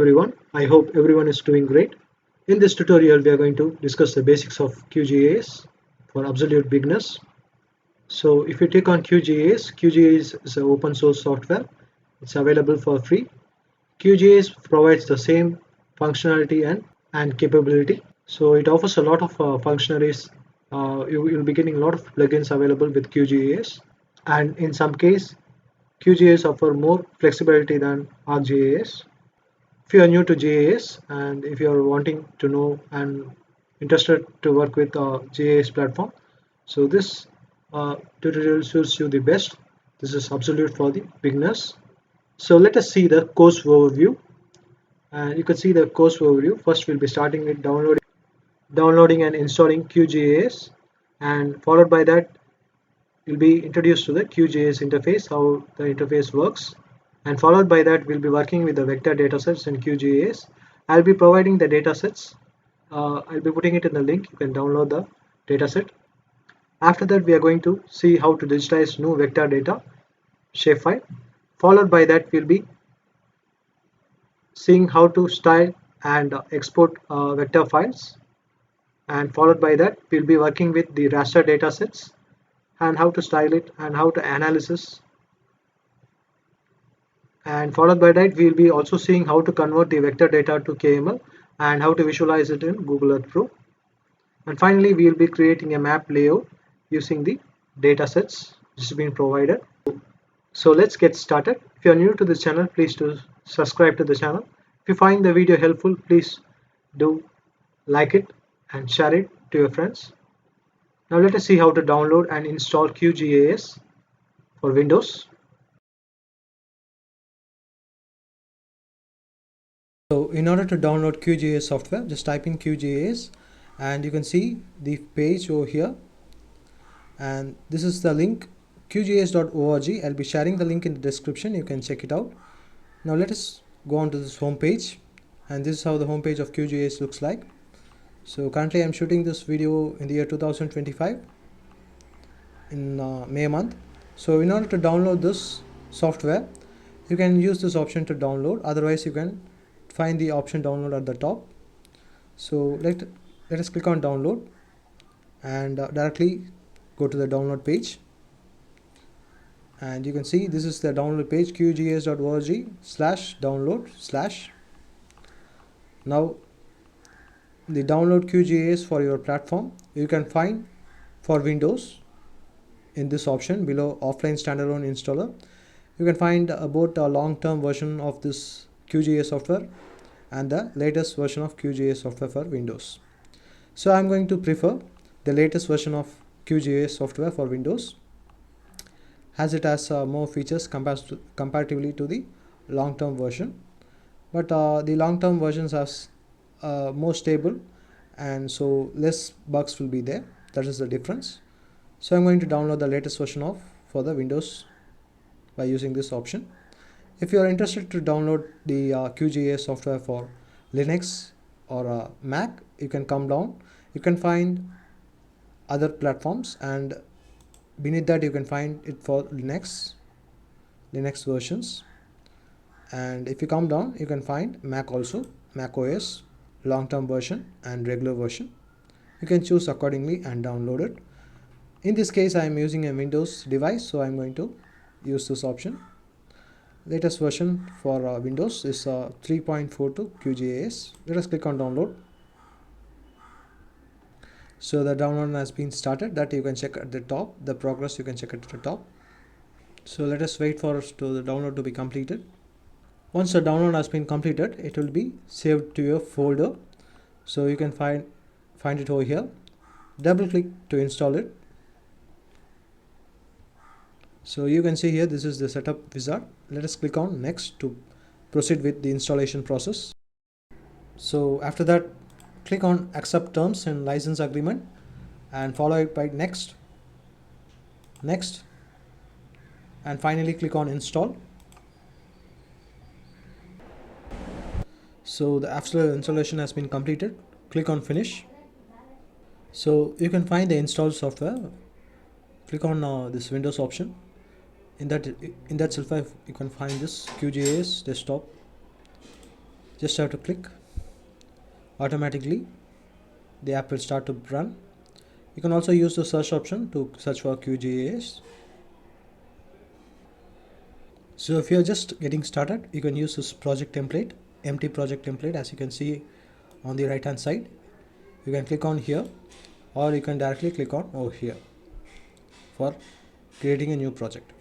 everyone. I hope everyone is doing great. In this tutorial, we are going to discuss the basics of QGIS for absolute beginners. So if you click on QGIS, QGIS is an open source software. It's available for free. QGIS provides the same functionality and capability. So it offers a lot of functionalities. You'll be getting a lot of plugins available with QGIS. And in some case, QGIS offer more flexibility than ArcGIS. If you are new to GIS and if you are wanting to know and interested to work with a GIS platform, so this tutorial suits you the best. This is absolute for the beginners. So let us see the course overview. And you can see the course overview. First, we'll be starting with downloading and installing QGIS, and followed by that, you'll be introduced to the QGIS interface, how the interface works. And followed by that, we'll be working with the vector datasets in QGIS. I'll be providing the datasets. I'll be putting it in the link. You can download the dataset. After that, we are going to see how to digitize new vector data, Shapefile. Followed by that, we'll be seeing how to style and export vector files. And followed by that, we'll be working with the raster datasets and how to style it and how to analysis. And followed by that, we'll be also seeing how to convert the vector data to KML and how to visualize it in Google Earth Pro. And finally, we'll be creating a map layout using the datasets which has been provided. So let's get started. If you are new to this channel, please do subscribe to the channel. If you find the video helpful, please do like it and share it to your friends. Now let us see how to download and install QGIS for Windows. So in order to download QGIS software, just type in QGIS and you can see the page over here, and this is the link qgis.org. I'll be sharing the link in the description. You can check it out. Now let us go on to this home page, and this is how the home page of QGIS looks like. So currently I'm shooting this video in the year 2025 in May month. So in order to download this software, you can use this option to download. Otherwise, you can find the option download at the top. So let us click on download and directly go to the download page, and you can see this is the download page, qgis.org/download/. Now the download QGIS for your platform you can find for Windows in this option below, offline standalone installer. You can find about a long-term version of this QGIS software and the latest version of QGIS software for Windows. So I'm going to prefer the latest version of QGIS software for Windows, as it has more features comparatively to the long-term version. But the long-term versions are more stable, and so less bugs will be there. That is the difference. So I'm going to download the latest version for the Windows by using this option. If you are interested to download the QGIS software for Linux or Mac, you can come down. You can find other platforms, and beneath that you can find it for Linux versions. And if you come down, you can find Mac also, Mac OS, long-term version and regular version. You can choose accordingly and download it. In this case, I am using a Windows device, so I'm going to use this option. Latest version for Windows is 3.42 QGIS. Let us click on download. So the download has been started. That you can check at the top. The progress you can check at the top. So let us wait for the download to be completed. Once the download has been completed, it will be saved to your folder. So you can find it over here. Double click to install it. So you can see here, this is the setup wizard. Let us click on next to proceed with the installation process. So after that, click on accept terms and license agreement and follow it by next, and finally click on install. So the after installation has been completed, click on finish. So you can find the installed software. Click on this Windows option. In that self file you can find this QGIS desktop. Just have to click. Automatically the app will start to run. You can also use the search option to search for QGIS. So if you're just getting started, you can use this project template, empty project template, as you can see on the right hand side. You can click on here, or you can directly click on over here for creating a new project.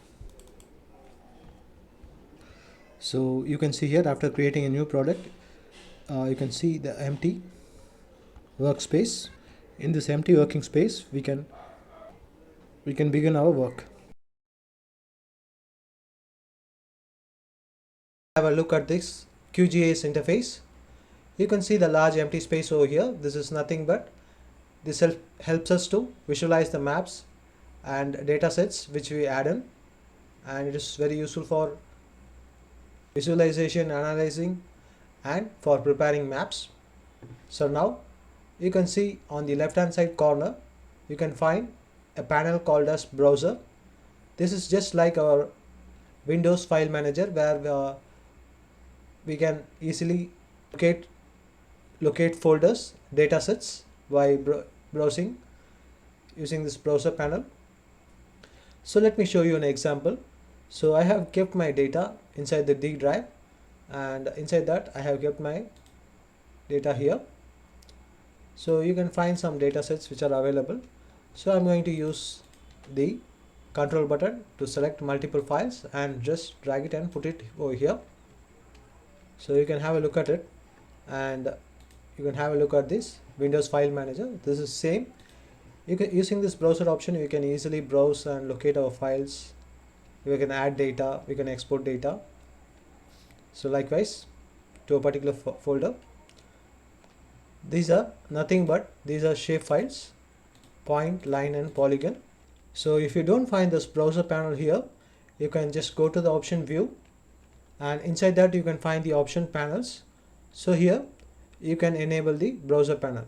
So you can see here, after creating a new product, you can see the empty workspace. In this empty working space, we can begin our work. Have a look at this QGIS interface. You can see the large empty space over here. This is nothing but this helps us to visualize the maps and data sets which we add in, and it is very useful for visualization, analyzing, and for preparing maps. So now you can see on the left hand side corner, you can find a panel called as browser. This is just like our Windows file manager, where we can easily locate folders, data sets by browsing using this browser panel. So let me show you an example. So I have kept my data inside the D drive, and inside that I have kept my data here. So you can find some data sets which are available. So I'm going to use the control button to select multiple files and just drag it and put it over here. So you can have a look at it, and you can have a look at this Windows file manager. This is same. Using this browser option, we can easily browse and locate our files. We can add data, we can export data. So likewise to a particular folder. These are nothing but these are shape files, point, line, and polygon. So if you don't find this browser panel here, you can just go to the option view, and inside that you can find the option panels. So here you can enable the browser panel.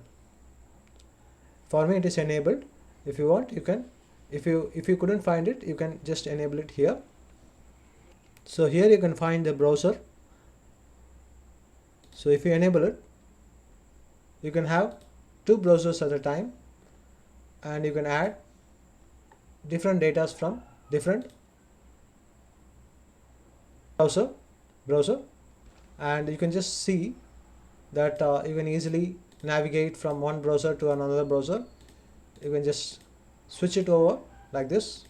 For me it is enabled. If you want, you can, if you couldn't find it, you can just enable it here. So here you can find the browser. So if you enable it, you can have two browsers at a time, and you can add different data from different browser, and you can just see that you can easily navigate from one browser to another browser. You can just switch it over like this.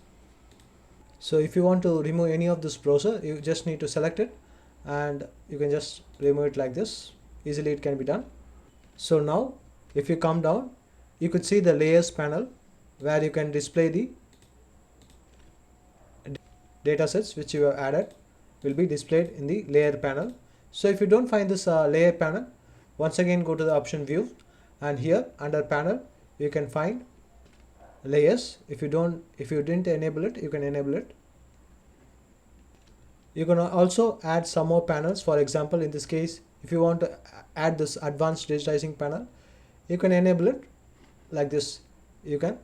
So if you want to remove any of this browser, you just need to select it, and you can just remove it like this. Easily it can be done. So now if you come down, you could see the layers panel, where you can display the data sets which you have added will be displayed in the layer panel. So if you don't find this layer panel, once again go to the option view, and here under panel you can find layers. If you didn't enable it, you can enable it. You can also add some more panels. For example, in this case, if you want to add this advanced digitizing panel, you can enable it like this. You can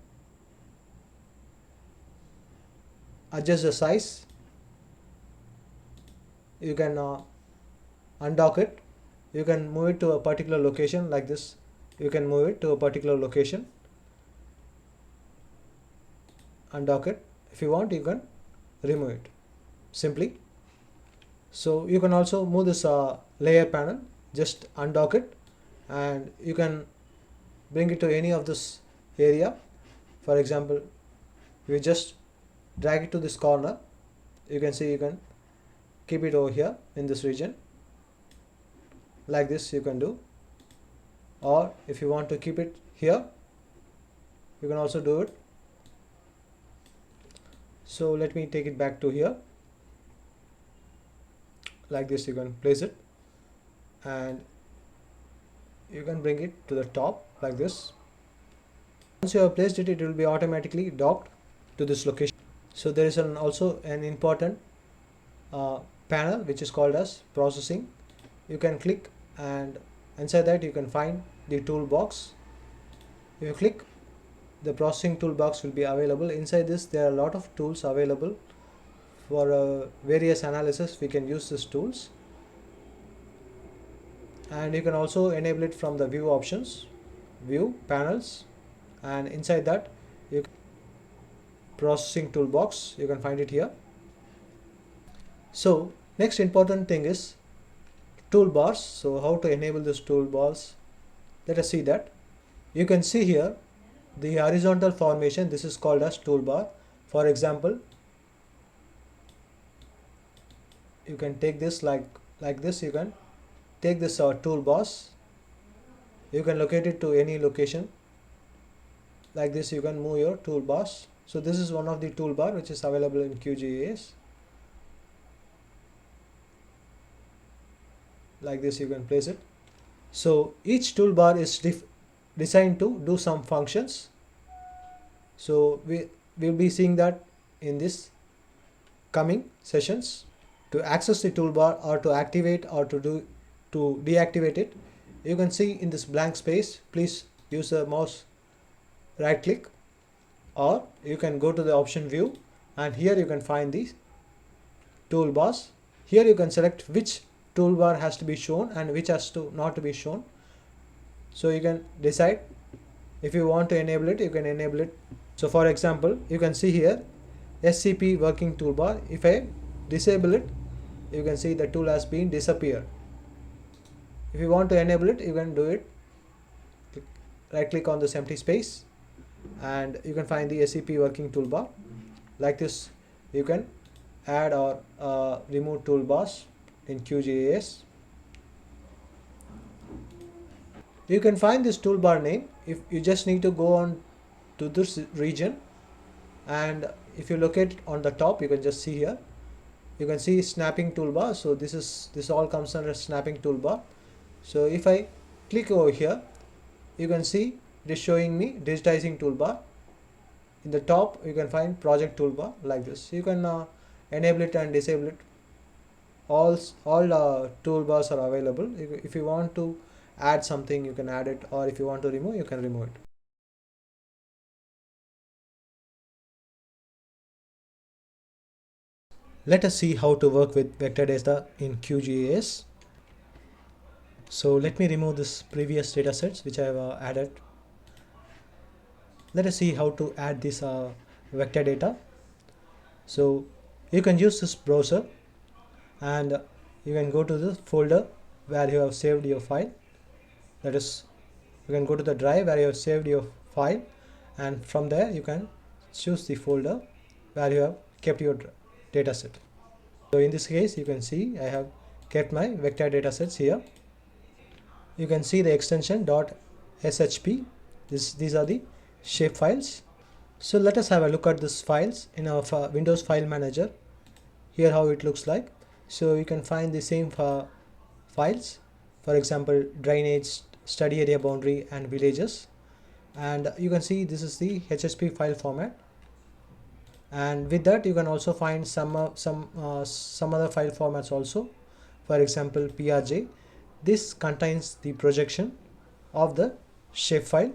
adjust the size, you can undock it, you can move it to a particular location like this. You can move it to a particular location, undock it. If you want, you can remove it simply. So you can also move this layer panel, just undock it, and you can bring it to any of this area. For example, you just drag it to this corner, you can see you can keep it over here in this region like this. You can do, or if you want to keep it here, you can also do it. So let me take it back to here like this. You can place it, and you can bring it to the top like this. Once you have placed it, it will be automatically docked to this location. So there is also an important panel which is called as processing. You can click, and inside that you can find the toolbox. If you click, the processing toolbox will be available. Inside this there are a lot of tools available for various analysis. We can use these tools. and you can also enable it from the view options, view panels, and inside that you can processing toolbox, you can find it here. So next important thing is toolbars. So how to enable this toolbars, let us see that. You can see here the horizontal formation, this is called as toolbar. For example, you can take this like this, you can take this toolbars, you can locate it to any location like this, you can move your toolbars. So this is one of the toolbar which is available in QGIS. Like this you can place it. So each toolbar is designed to do some functions. So we will be seeing that in this coming sessions. To access the toolbar or to activate or to deactivate it, you can see in this blank space, please use the mouse right click, or you can go to the option view, and here you can find these toolbars. Here you can select which toolbar has to be shown and which has to not to be shown. So you can decide if you want to enable it, you can enable it. So for example, you can see here SCP working toolbar. If I disable it, you can see the tool has been disappeared. If you want to enable it, you can do it. Right click on this empty space and you can find the SCP working toolbar. Like this you can add or remove toolbars in QGIS. You can find this toolbar name if you just need to go on to this region, and if you locate on the top, you can just see here, you can see snapping toolbar. So this all comes under snapping toolbar. So if I click over here, you can see it is showing me digitizing toolbar. In the top you can find project toolbar like this. You can enable it and disable it. All toolbars are available. If you want to add something, you can add it, or if you want to remove, you can remove it. Let us see how to work with vector data in QGIS. So let me remove this previous data sets which I have added. Let us see how to add this vector data. So you can use this browser and you can go to the folder where you have saved your file. That is, you can go to the drive where you have saved your file, and from there you can choose the folder where you have kept your data set. So in this case, you can see I have kept my vector data sets here. You can see the extension .shp. These are the shape files. So let us have a look at these files in our Windows File Manager. Here how it looks like. So you can find the same files, for example drainage, study area boundary, and villages. And you can see this is the HSP file format. And with that you can also find some other file formats also. For example PRJ. This contains the projection of the shapefile.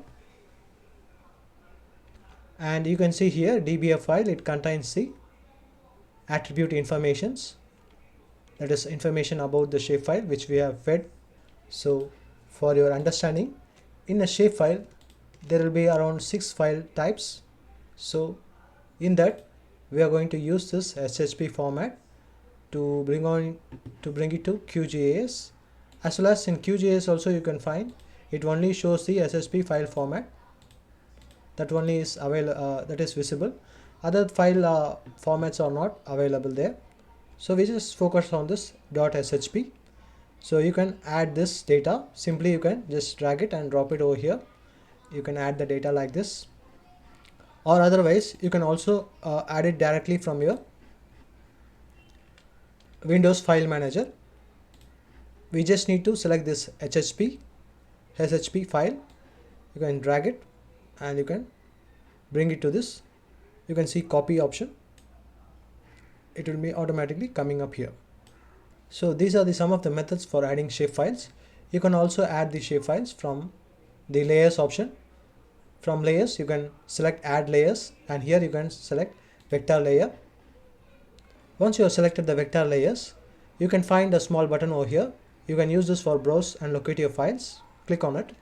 And you can see here DBF file, it contains the attribute informations, that is information about the shapefile which we have fed. So for your understanding, in a shapefile there will be around 6 file types. So in that we are going to use this SHP format to bring it to QGIS. As well as in QGIS also you can find it only shows the SHP file format. That only is available, that is visible. Other file formats are not available there. So we just focus on this .shp. So you can add this data. Simply you can just drag it and drop it over here. You can add the data like this, or otherwise you can also add it directly from your Windows File Manager. We just need to select this SHP file. You can drag it and you can bring it to this. You can see copy option. It will be automatically coming up here. So these are some of the methods for adding shapefiles. You can also add the shapefiles from the layers option. From layers you can select add layers, and here you can select vector layer. Once you have selected the vector layers, you can find a small button over here. you can use this for browse and locate your files. Click on it.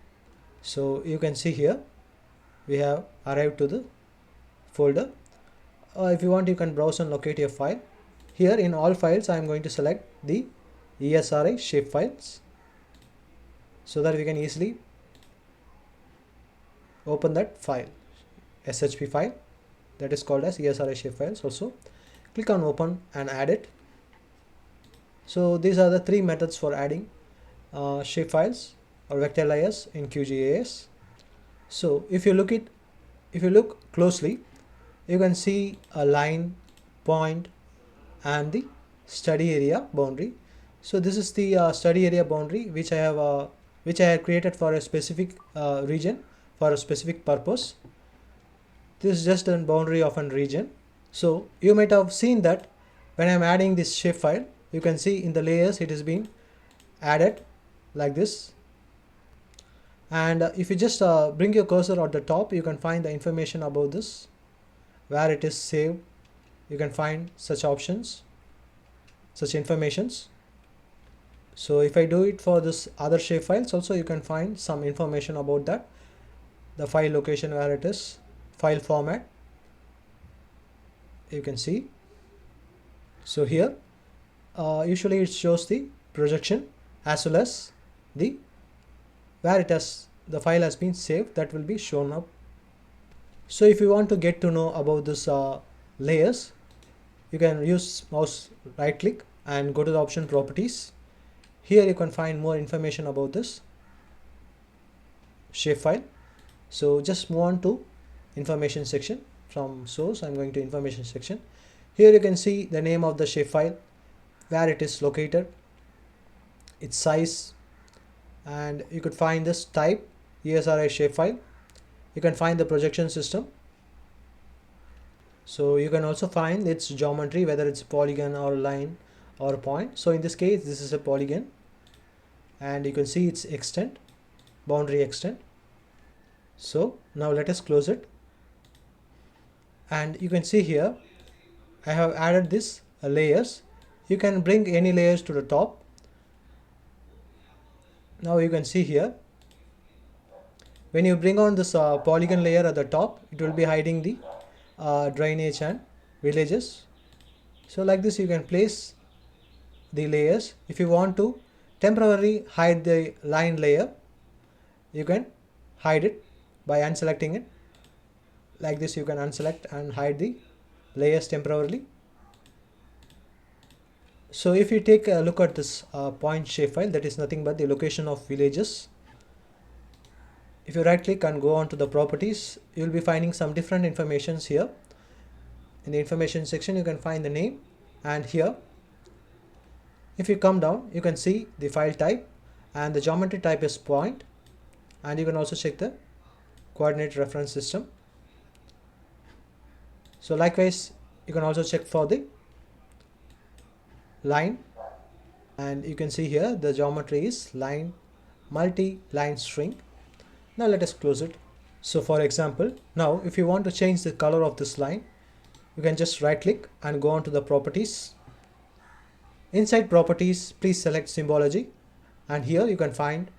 So you can see here we have arrived to the folder. If you want, you can browse and locate your file. Here in all files I am going to select the ESRI shapefiles so that we can easily open that file, SHP file, that is called as ESRI shapefiles. Also click on open and add it. So these are the three methods for adding shapefiles or vector layers in QGIS. So if you look closely, you can see a line, point, and the study area boundary. So this is the study area boundary which I have created for a specific region for a specific purpose. This is just a boundary of a region. So you might have seen that when I am adding this shapefile, you can see in the layers it is being added like this. And if you just bring your cursor at the top, you can find the information about this, where it is saved. You can find such options, such informations. So if I do it for this other shapefiles also, you can find some information about that, the file location, where it is, file format, you can see. So here usually it shows the projection as well as the where the file has been saved, that will be shown up. So if you want to get to know about this layers, you can use mouse right click and go to the option properties. Here you can find more information about this shapefile. So just move on to information section. From source I'm going to information section. Here you can see the name of the shapefile, where it is located, its size, and you could find this type, ESRI shapefile. You can find the projection system. So you can also find its geometry, whether it's polygon or line or point. So in this case this is a polygon, and you can see its extent, boundary extent. So now let us close it, and you can see here I have added this layers. You can bring any layers to the top. Now you can see here, when you bring on this polygon layer at the top, it will be hiding the drainage and villages. So like this you can place the layers. If you want to temporarily hide the line layer, you can hide it by unselecting it. Like this you can unselect and hide the layers temporarily. So if you take a look at this point shapefile, that is nothing but the location of villages. If you right click and go on to the properties, you will be finding some different informations here. In the information section you can find the name, and here if you come down you can see the file type, and the geometry type is point, and you can also check the coordinate reference system. So likewise you can also check for the line, and you can see here the geometry is line, multi-line string. Now let us close it. So for example, now if you want to change the color of this line, you can just right click and go on to the properties. Inside properties, please select symbology, and here you can find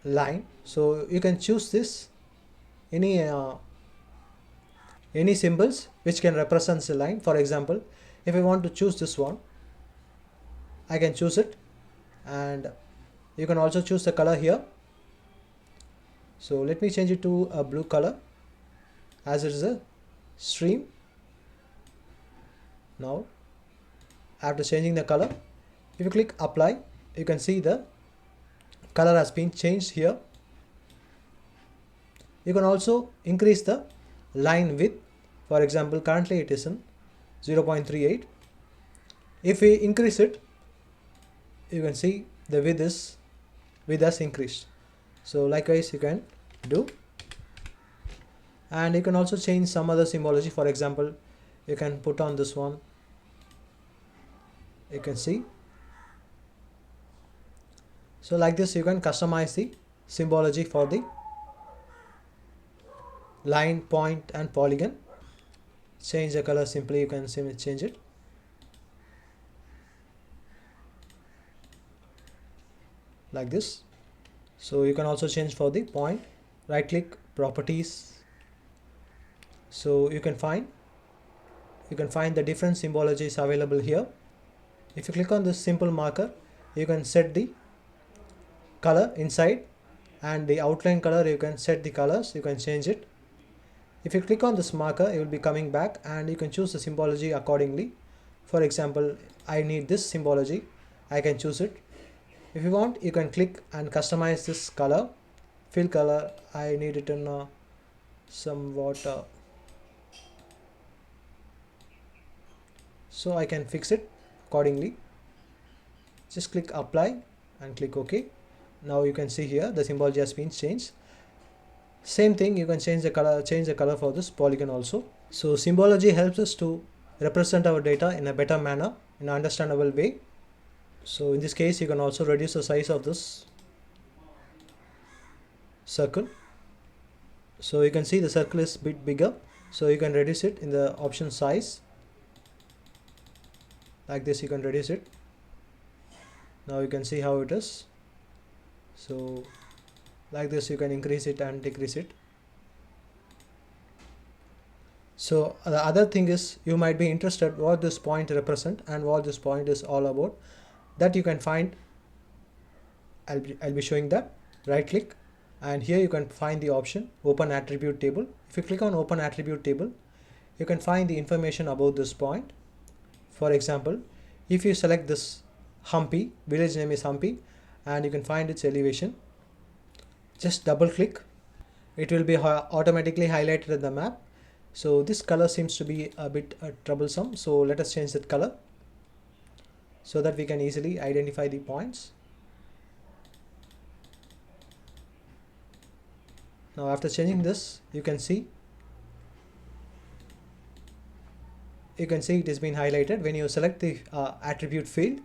line. So you can choose this any symbols which can represent the line. For example, if I want to choose this one, I can choose it, and you can also choose the color here. So let me change it to a blue color, as it is a stream. Now after changing the color, if you click apply, you can see the color has been changed here. You can also increase the line width. For example, currently it is in 0.38. If we increase it, you can see the width has increased. So likewise you can do, and you can also change some other symbology. For example, you can put on this one, you can see. So like this you can customize the symbology for the line, point and polygon. Change the color, simply you can change it. like this. So you can also change for the point. Right click, properties. So you can find the different symbologies available here. If you click on this simple marker, you can set the color inside, and the outline color you can set the colors, you can change it. If you click on this marker, you will be coming back and you can choose the symbology accordingly. For example, I need this symbology, I can choose it. If you want, you can click and customize this color, fill color. I need it in somewhat so I can fix it accordingly. Just click apply and click OK. Now you can see here the symbology has been changed. Same thing, you can change the color for this polygon also. So symbology helps us to represent our data in a better manner, in an understandable way. So in this case, you can also reduce the size of this circle. So you can see the circle is a bit bigger, so you can reduce it in the option size. Like this, you can reduce it. Now you can see how it is. So like this, you can increase it and decrease it. So the other thing is, you might be interested what this point represent and what this point is all about. That you can find. I'll be showing that. Right click, and here you can find the option open attribute table. If you click on open attribute table, you can find the information about this point. For example, if you select this Hampi, village name is Hampi, and you can find its elevation, just double click, it will be automatically highlighted in the map. So this color seems to be a bit troublesome, so let us change that color so that we can easily identify the points. Now after changing this, you can see it has been highlighted. When you select the attribute field,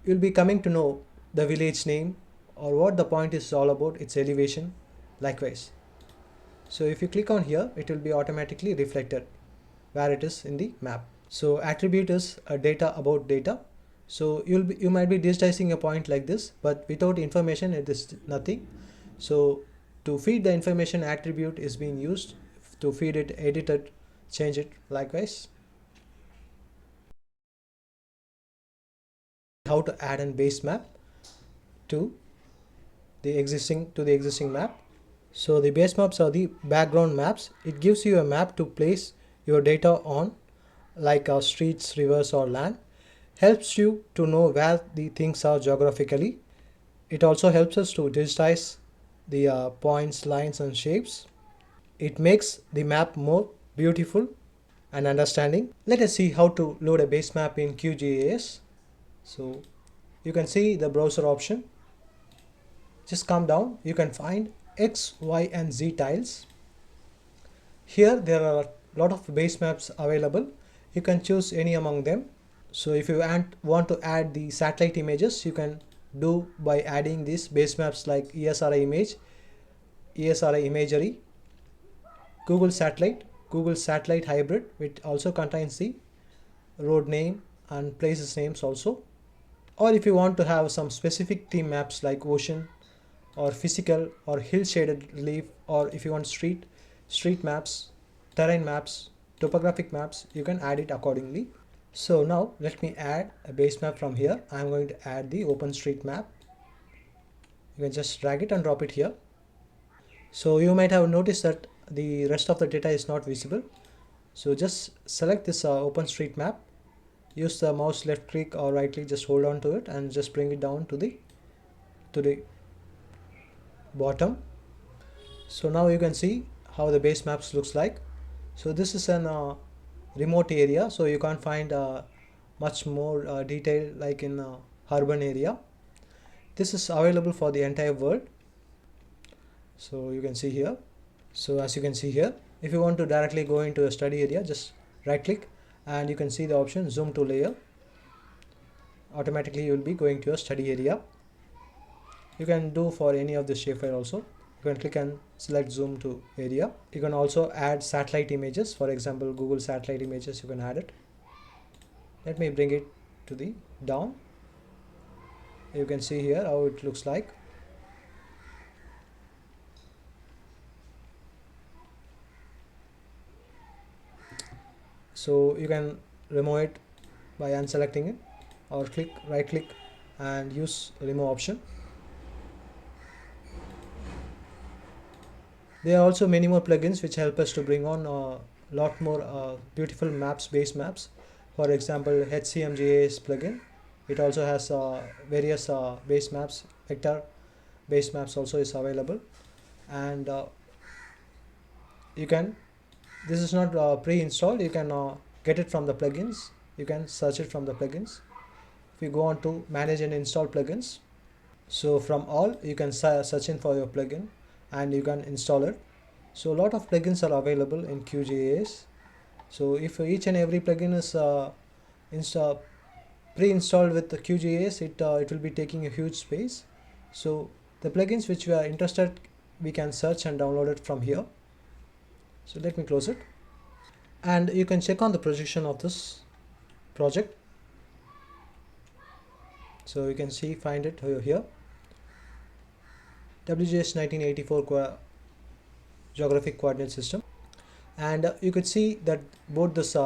you'll be coming to know the village name or what the point is all about, its elevation, likewise. So if you click on here, it will be automatically reflected where it is in the map. So attribute is a data about data. So you might be digitizing a point like this, but without information it is nothing. So to feed the information, attribute is being used to feed it, edit it, change it, likewise. How to add a base map to the existing map. So the base maps are the background maps. It gives you a map to place your data on, like streets, rivers or land. Helps you to know where the things are geographically. It also helps us to digitize the points, lines and shapes. It makes the map more beautiful and understanding. Let us see how to load a base map in QGIS. So you can see the browser option. Just come down, you can find X, Y and Z tiles. Here there are a lot of base maps available. You can choose any among them. So if you want to add the satellite images, you can do by adding these base maps like ESRI image, ESRI imagery, Google satellite hybrid, which also contains the road name and places names also. Or if you want to have some specific theme maps like ocean or physical or hill shaded relief, or if you want street maps, terrain maps, topographic maps, you can add it accordingly. So now let me add a base map from here. I'm going to add the OpenStreetMap. You can just drag it and drop it here. So you might have noticed that the rest of the data is not visible. So just select this OpenStreetMap. Use the mouse left click or right click, just hold on to it and just bring it down to the bottom. So now you can see how the base maps looks like. So this is an remote area, so you can't find much more detail like in urban area. This is available for the entire world. So you can see here. So as you can see here, if you want to directly go into a study area, just right click and you can see the option zoom to layer. Automatically you will be going to a study area. You can do for any of the shapefile also. You can click and select zoom to area. You can also add satellite images. For example, Google satellite images, you can add it. Let me bring it to the down. You can see here how it looks like. So you can remove it by unselecting it, or right click and use remove option. There are also many more plugins which help us to bring on a lot more beautiful maps, base maps. For example, HCMGIS plugin. It also has various base maps, vector base maps also is available, and you can. This is not pre-installed. You can get it from the plugins. You can search it from the plugins. If you go on to manage and install plugins, so from all you can search in for your plugin and you can install it. So a lot of plugins are available in QGIS. So if each and every plugin is pre-installed with the QGIS, it will be taking a huge space. So the plugins which we are interested, we can search and download it from here. So let me close it, and you can check on the projection of this project. So you can find it here, WGS 1984 Geographic Coordinate System, and you could see that both this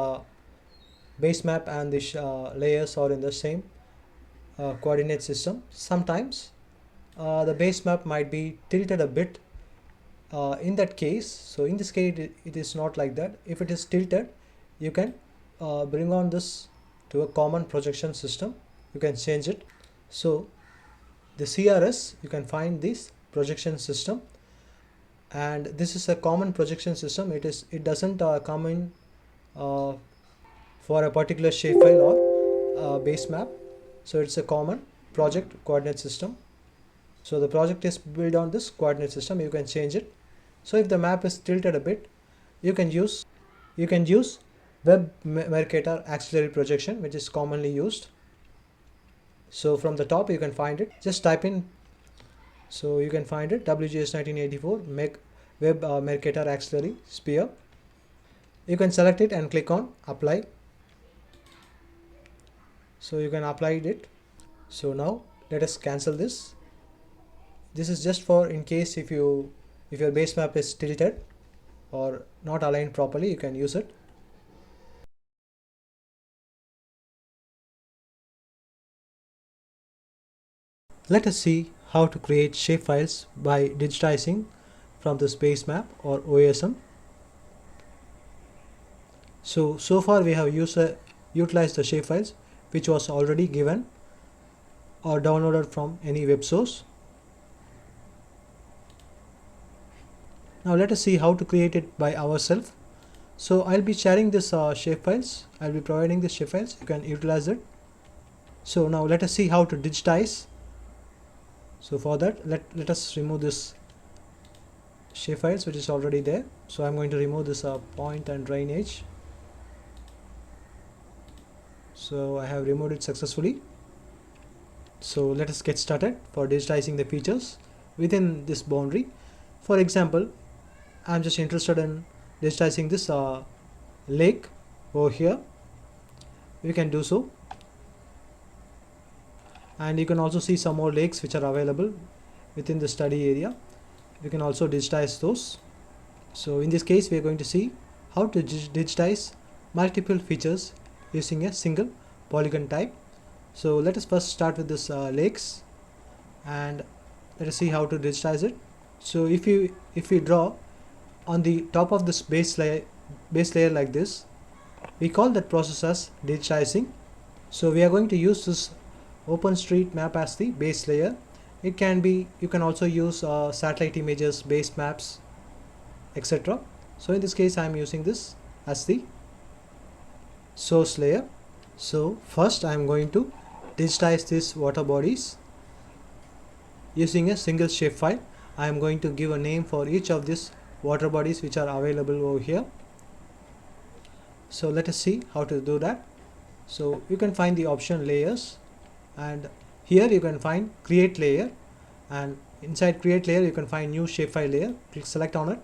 base map and this layers are in the same coordinate system. Sometimes the base map might be tilted a bit in that case. So in this case it is not like that. If it is tilted, you can bring on this to a common projection system. You can change it. So the CRS, you can find this projection system, and this is a common projection system. It doesn't come in for a particular shapefile or base map. So it's a common project coordinate system. So the project is built on this coordinate system. You can change it. So if the map is tilted a bit, you can use web Mercator auxiliary projection, which is commonly used. So from the top you can find it. Just type in. So you can find it, WGS 1984 web Mercator auxiliary sphere. You can select it and click on apply. So you can apply it. So now let us cancel this. This is just for in case if your base map is tilted or not aligned properly, you can use it. Let us see how to create shapefiles by digitizing from this base map or OSM. So far we have utilized the shapefiles which was already given or downloaded from any web source. Now let us see how to create it by ourselves. So I'll be sharing this shapefiles. I'll be providing the shapefiles. You can utilize it. So now let us see how to digitize. So for that, let us remove this shapefiles which is already there. So I'm going to remove this point and drainage. So I have removed it successfully. So let us get started for digitizing the features within this boundary. For example, I'm just interested in digitizing this lake over here. We can do so, and you can also see some more lakes which are available within the study area. We can also digitize those. So in this case we are going to see how to digitize multiple features using a single polygon type. So let us first start with this lakes, and let us see how to digitize it. So if we draw on the top of this base layer like this, we call that process as digitizing. So we are going to use this OpenStreetMap as the base layer. It can be, you can also use satellite images, base maps, etc. So in this case I am using this as the source layer. So first I am going to digitize these water bodies using a single shapefile. I am going to give a name for each of these water bodies which are available over here. So let us see how to do that. So you can find the option layers, and here you can find create layer, and inside create layer you can find new shapefile layer. Click select on it,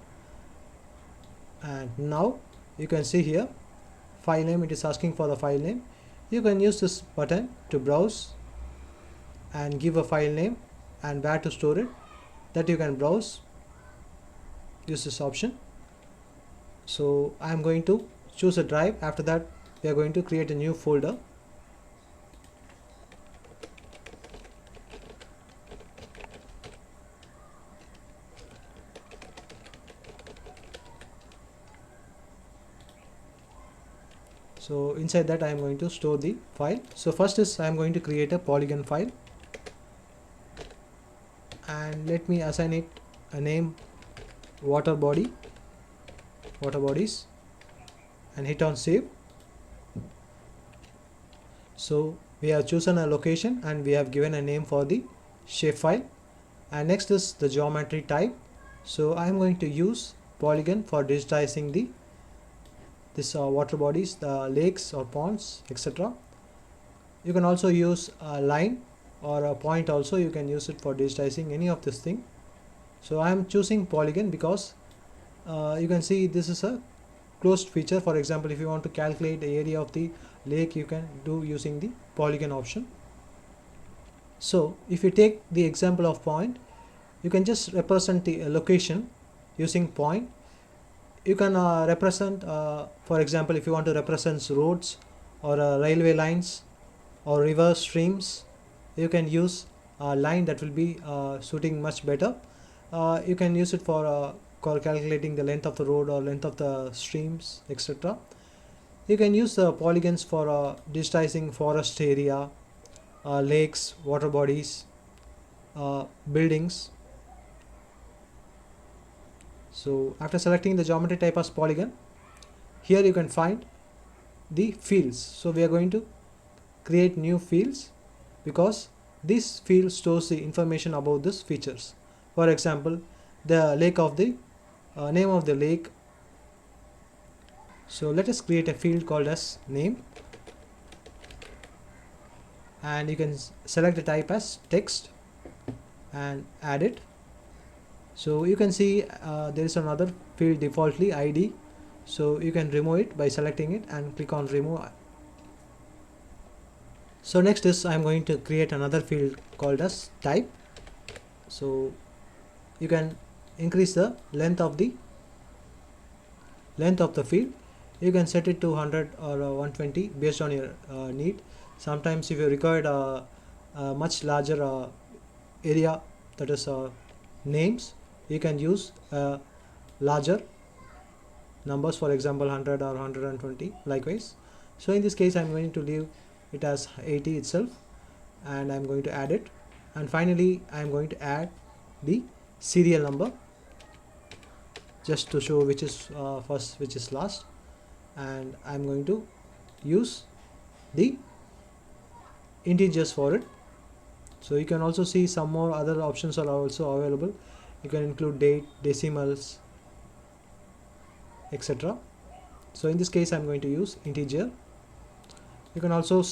and now you can see here file name. It is asking for the file name. You can use this button to browse and give a file name and where to store it, that you can browse, use this option. So I am going to choose a drive. After that we are going to create a new folder. So inside that I am going to store the file. So first is I am going to create a polygon file, and let me assign it a name, water bodies, and hit on save. So we have chosen a location and we have given a name for the shapefile. And next is the geometry type. So I am going to use polygon for digitizing this water bodies, the lakes or ponds, etc. You can also use a line or a point also. You can use it for digitizing any of this thing. So I am choosing polygon because you can see this is a closed feature. For example, if you want to calculate the area of the lake, you can do using the polygon option. So if you take the example of point, you can just represent the location using point. You can represent, for example, if you want to represent roads or railway lines or river streams, you can use a line that will be suiting much better. You can use it for calculating the length of the road or length of the streams, etc. You can use polygons for digitizing forest area, lakes, water bodies, buildings. So after selecting the geometry type as polygon, here you can find the fields. So we are going to create new fields because this field stores the information about these features. For example, the lake of the name of the lake. So let us create a field called as name, and you can select the type as text and add it. So you can see there is another field defaultly ID, so you can remove it by selecting it and click on remove. So next is I am going to create another field called as type. So you can increase the length of the field. You can set it to 100 or 120 based on your need. Sometimes if you require a much larger area, that is names, you can use larger numbers, for example 100 or 120 likewise. So in this case I am going to leave it as 80 itself, and I am going to add it. And finally I am going to add the serial number just to show which is first, which is last, and I am going to use the integers for it. So you can also see some more other options are also available. You can include date, decimals, etc. So in this case I am going to use integer. You can also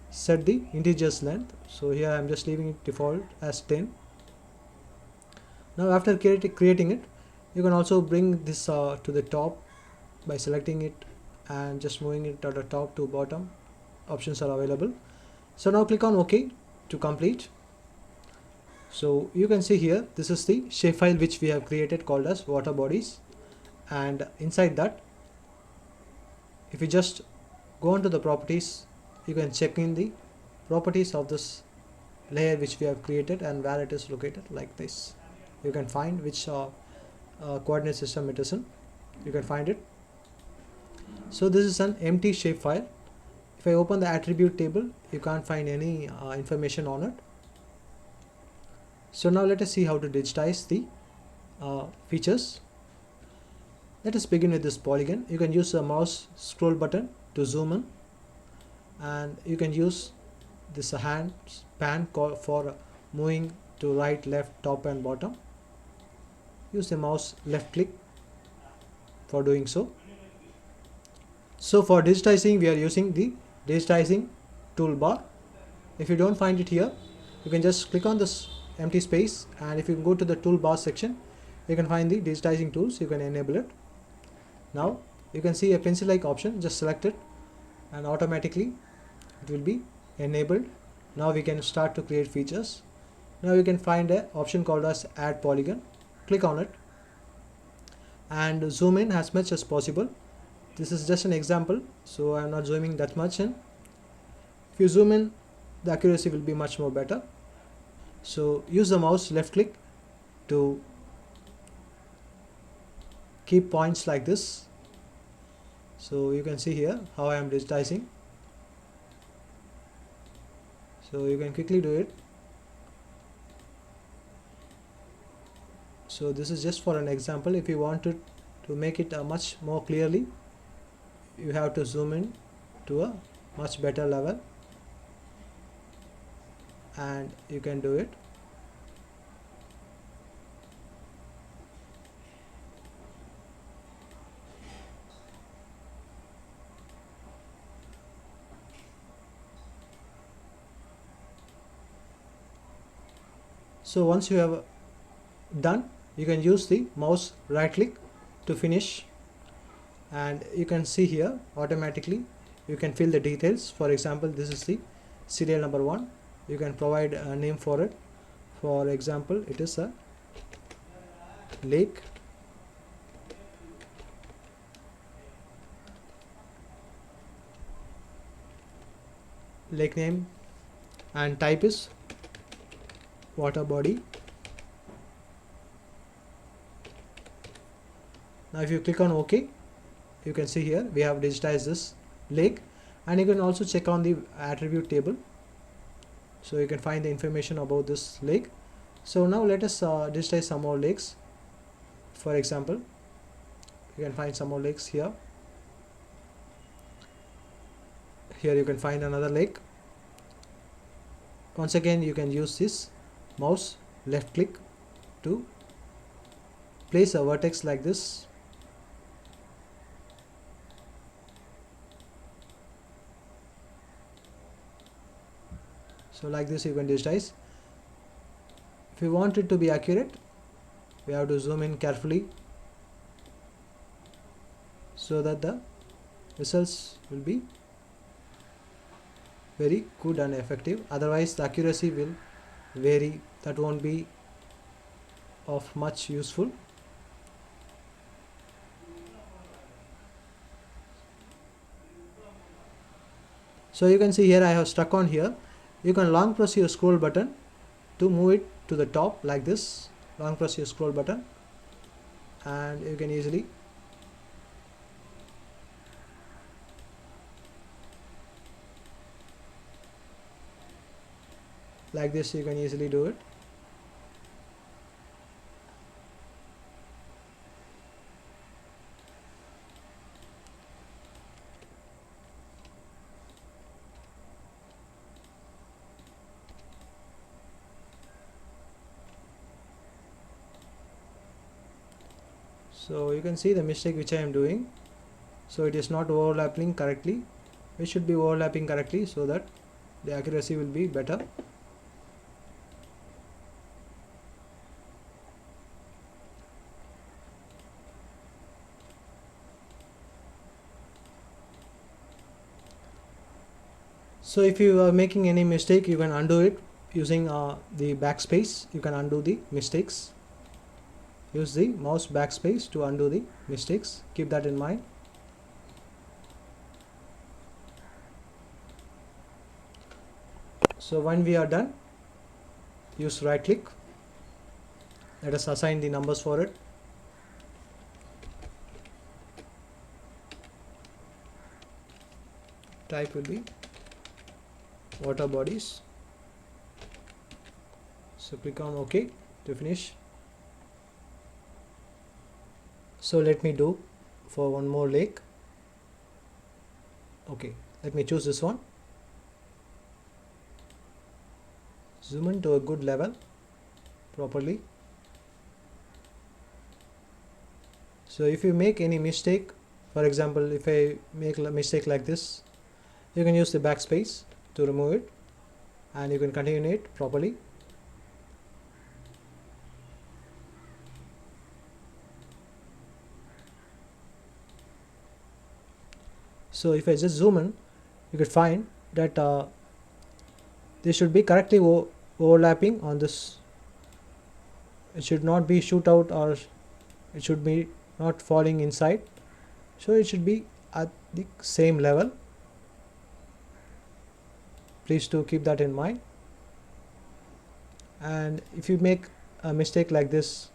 set the integer's length. So here I am just leaving it default as 10. Now after creating it, you can also bring this to the top by selecting it and just moving it to the top to bottom. Options are available. So now click on OK to complete. So you can see here this is the shapefile which we have created called as water bodies, and inside that if you just go into the properties, you can check in the properties of this layer which we have created and where it is located. Like this, you can find which coordinate system it is in. You can find it. So this is an empty shapefile. If I open the attribute table, you can't find any information on it. So now let us see how to digitize the features. Let us begin with this polygon. You can use a mouse scroll button to zoom in, and you can use this hand pan for moving to right, left, top and bottom. Use the mouse left click for doing so. So for digitizing, we are using the digitizing toolbar. If you don't find it here, you can just click on this empty space, and if you go to the toolbar section, you can find the digitizing tools. You can enable it. Now you can see a pencil like option. Just select it and automatically it will be enabled. Now we can start to create features. Now you can find an option called as add polygon. Click on it and zoom in as much as possible. This is just an example, so I am not zooming that much in. If you zoom in, the accuracy will be much more better. So use the mouse left click to keep points like this. So you can see here how I am digitizing. So you can quickly do it. So this is just for an example. If you wanted to make it much more clearly, you have to zoom in to a much better level, and you can do it. So once you have done, you can use the mouse right click to finish, and you can see here automatically you can fill the details. For example, this is the serial number 1. You can provide a name for it. For example, it is a lake. Lake name, and type is water body. Now if you click on OK, you can see here we have digitized this lake, and you can also check on the attribute table, so you can find the information about this lake. So now let us digitize some more lakes. For example, you can find some more lakes here. Here you can find another lake. Once again, you can use this mouse left click to place a vertex like this. So like this you can digitize. If you want it to be accurate, we have to zoom in carefully so that the results will be very good and effective. Otherwise the accuracy will vary. That won't be of much useful. So you can see here I have stuck on here. You can long press your scroll button to move it to the top like this. Long press your scroll button and you can easily like this, you can easily do it. So you can see the mistake which I am doing. So it is not overlapping correctly. It should be overlapping correctly so that the accuracy will be better. So if you are making any mistake, you can undo it using the backspace. You can undo the mistakes. Use the mouse backspace to undo the mistakes. Keep that in mind. So when we are done, use right click. Let us assign the numbers for it. Type will be water bodies. So click on OK to finish. So let me do for one more lake. Okay, let me choose this one. Zoom in to a good level properly. So if you make any mistake, for example, if I make a mistake like this, you can use the backspace to remove it and you can continue it properly. So if I just zoom in, you could find that They should be correctly overlapping on this. It should not be shoot out, or it should be not falling inside, so it should be at the same level. Please do keep that in mind. And if you make a mistake like this,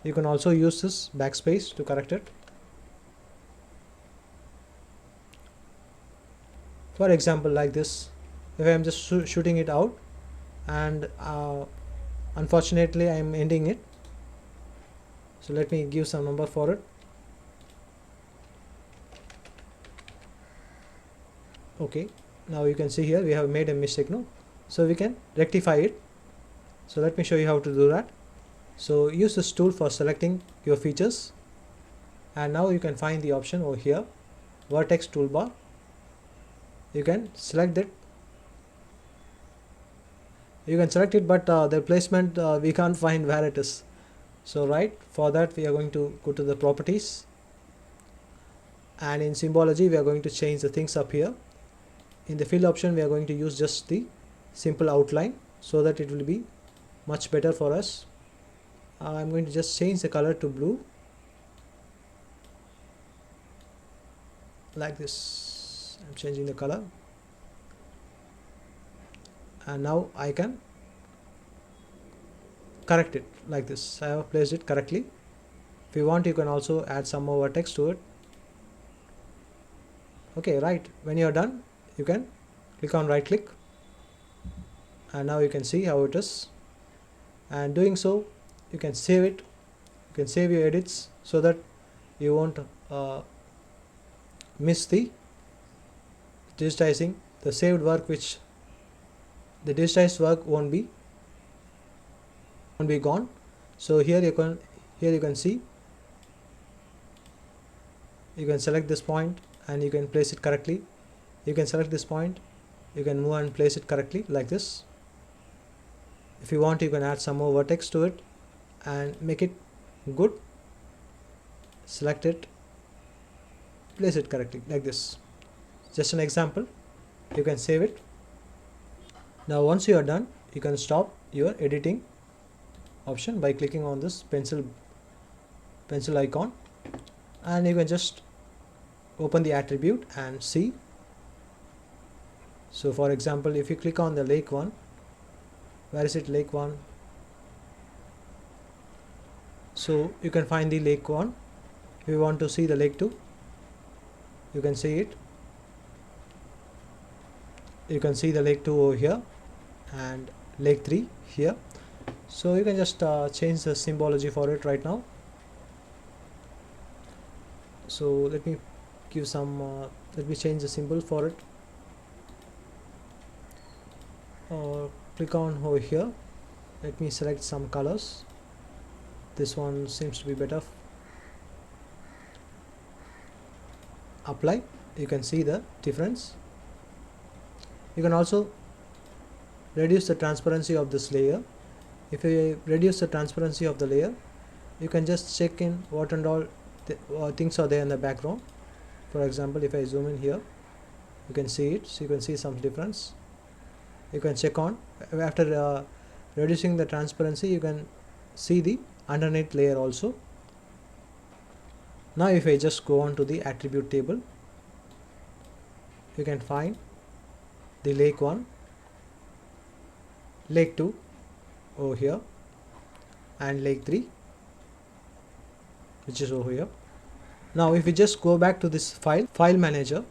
you can also use this backspace to correct it. For example, like this, if I am just shooting it out, and unfortunately I am ending it, so let me give some number for it. Okay, now you can see here we have made a mistake, no? So we can rectify it. So let me show you how to do that. So use this tool for selecting your features, and now you can find the option over here, vertex toolbar. You can select it. You can select it, but the placement we can't find where it is. So right, for that we are going to go to the properties, and in Symbology we are going to change the things up here. In the fill option we are going to use just the simple outline, so that it will be much better for us. I'm going to just change the color to blue, like this. I'm changing the color, and now I can correct it like this. I have placed it correctly. If you want, you can also add some more vertex to it. Okay, right, when you are done, you can click on right click, and now you can see how it is. And doing so, you can save it. You can save your edits so that you won't miss the digitizing, the saved work, which the digitized work won't be gone. So here you can see, you can select this point and you can place it correctly. You can select this point, you can move and place it correctly like this. If you want, you can add some more vertex to it and make it good. Select it, place it correctly like this. Just an example. You can save it. Now once you are done, you can stop your editing option by clicking on this pencil icon, and you can just open the attribute and see. So for example, if you click on the lake one, where is it, lake one? So you can find the lake one. If you want to see the lake 2, you can see it. You can see the lake 2 over here and lake 3 here. So you can just change the symbology for it right now. So let me give some let me change the symbol for it, or click on over here. Let me select some colors. This one seems to be better. Apply. You can see the difference. You can also reduce the transparency of this layer. If you reduce the transparency of the layer, you can just check in what and all things are there in the background. For example, if I zoom in here, you can see it. So you can see some difference. You can check on, after reducing the transparency, you can see the underneath layer also. Now if I just go on to the attribute table, you can find the lake 1, lake 2 over here, and lake 3, which is over here. Now if we just go back to this file manager,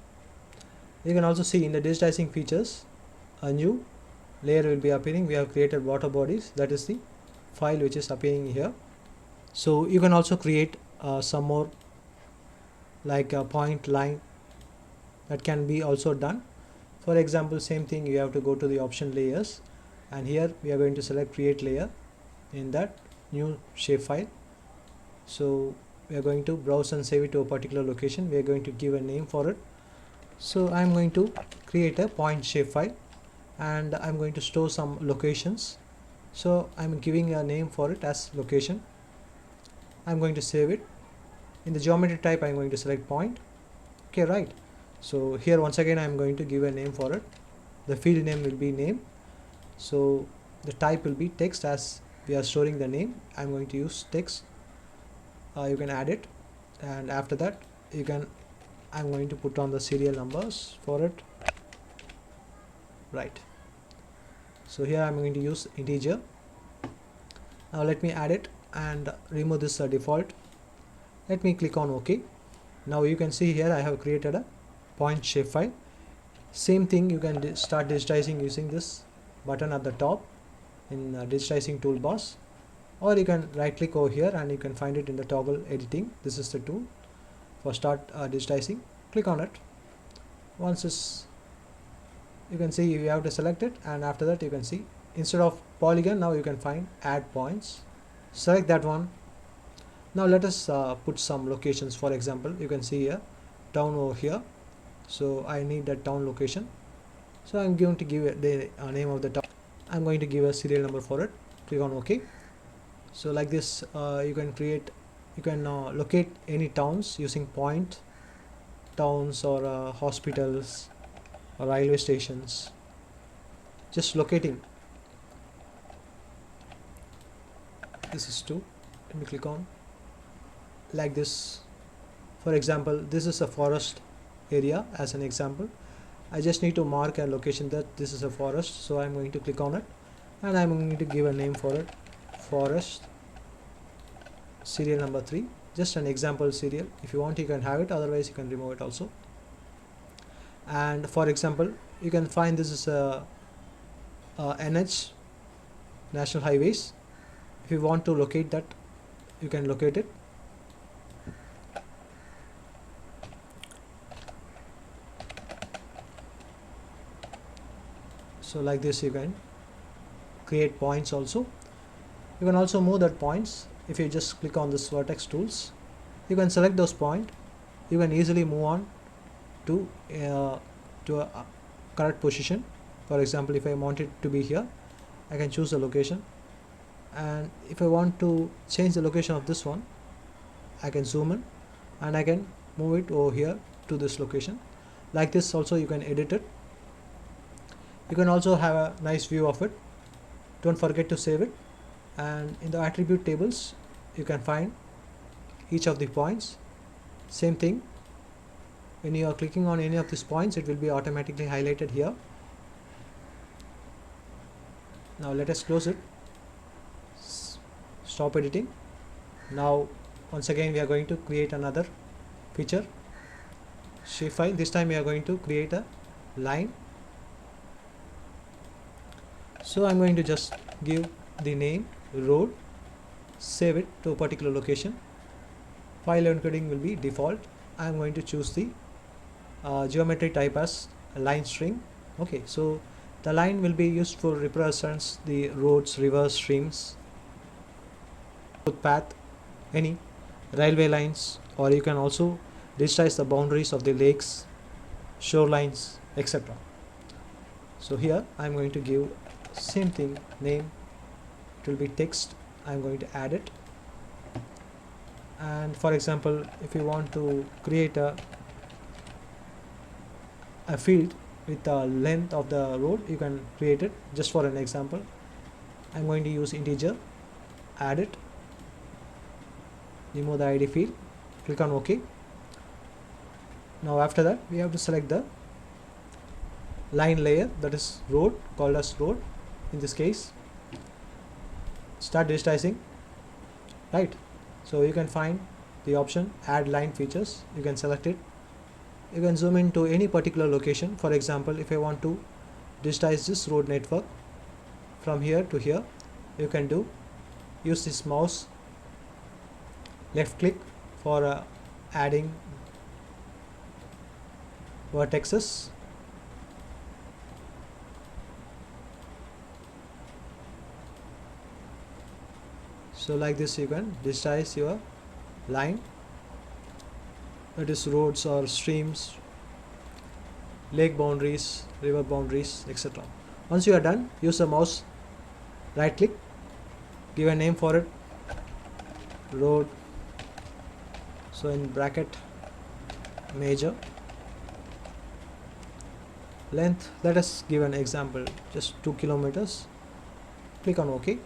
you can also see in the digitizing features a new layer will be appearing. We have created water bodies. That is the file which is appearing here. So you can also create some more, like a point line, that can be also done. For example, same thing, you have to go to the option layers, and here we are going to select create layer in that new shapefile. So we are going to browse and save it to a particular location. We are going to give a name for it. So I am going to create a point shapefile, and I am going to store some locations. So I am giving a name for it as location. I am going to save it. In the geometry type, I am going to select point. Okay, right. So here once again I am going to give a name for it. The field name will be name. So the type will be text, as we are storing the name. I'm going to use text. You can add it, and after that I'm going to put on the serial numbers for it. Right. So here I'm going to use integer. Now let me add it and remove this default. Let me click on OK. Now you can see here I have created a point shapefile. Same thing, you can start digitizing using this button at the top in digitizing toolbars, or you can right click over here and you can find it in the toggle editing. This is the tool for start digitizing. Click on it. Once it's, you can see you have to select it, and after that you can see instead of polygon now you can find add points. Select that one. Now let us put some locations. For example, you can see here town over here, so I need that town location. So I'm going to give the name of the town. I'm going to give a serial number for it. Click on OK. So like this you can locate any towns using point towns, or hospitals or railway stations. Just locating. This is 2. Let me click on like this. For example, this is a forest area as an example. I just need to mark a location that this is a forest, so I'm going to click on it and I'm going to give a name for it, forest serial number 3. Just an example serial. If you want you can have it, otherwise you can remove it also. And for example, you can find this is a NH, national highways. If you want to locate that, you can locate it. So like this you can create points also. You can also move that points. If you just click on this vertex tools, you can select those points. You can easily move on to a correct position. For example, if I want it to be here, I can choose the location, and if I want to change the location of this one, I can zoom in and I can move it over here to this location. Like this also you can edit it. You can also have a nice view of it. Don't forget to save it, and in the attribute tables you can find each of the points. Same thing, when you are clicking on any of these points, it will be automatically highlighted here. Now let us close it, stop editing. Now once again we are going to create another feature, Shapefile. This time we are going to create a line. So I'm going to just give the name road, save it to a particular location. File encoding will be default. I'm going to choose the geometry type as a line string. Okay, so the line will be used for represents the roads, rivers, streams, path, any railway lines, or you can also digitize the boundaries of the lakes, shorelines, etc. So here I'm going to give same thing, name. It will be text. I'm going to add it. And for example, if you want to create a field with the length of the road, you can create it. Just for an example, I'm going to use integer, add it, remove the ID field, click on OK. Now after that we have to select the line layer, that is road, called as road in this case. Start digitizing, right? So you can find the option add line features. You can select it. You can zoom into any particular location. For example, if I want to digitize this road network from here to here, you can use this mouse left click for adding vertexes. So like this you can digitize your line, that is roads or streams, lake boundaries, river boundaries, etc. Once you are done, use the mouse right click, give a name for it, road, so in bracket major, Length, let us give an example, just 2 kilometers. Click on OK.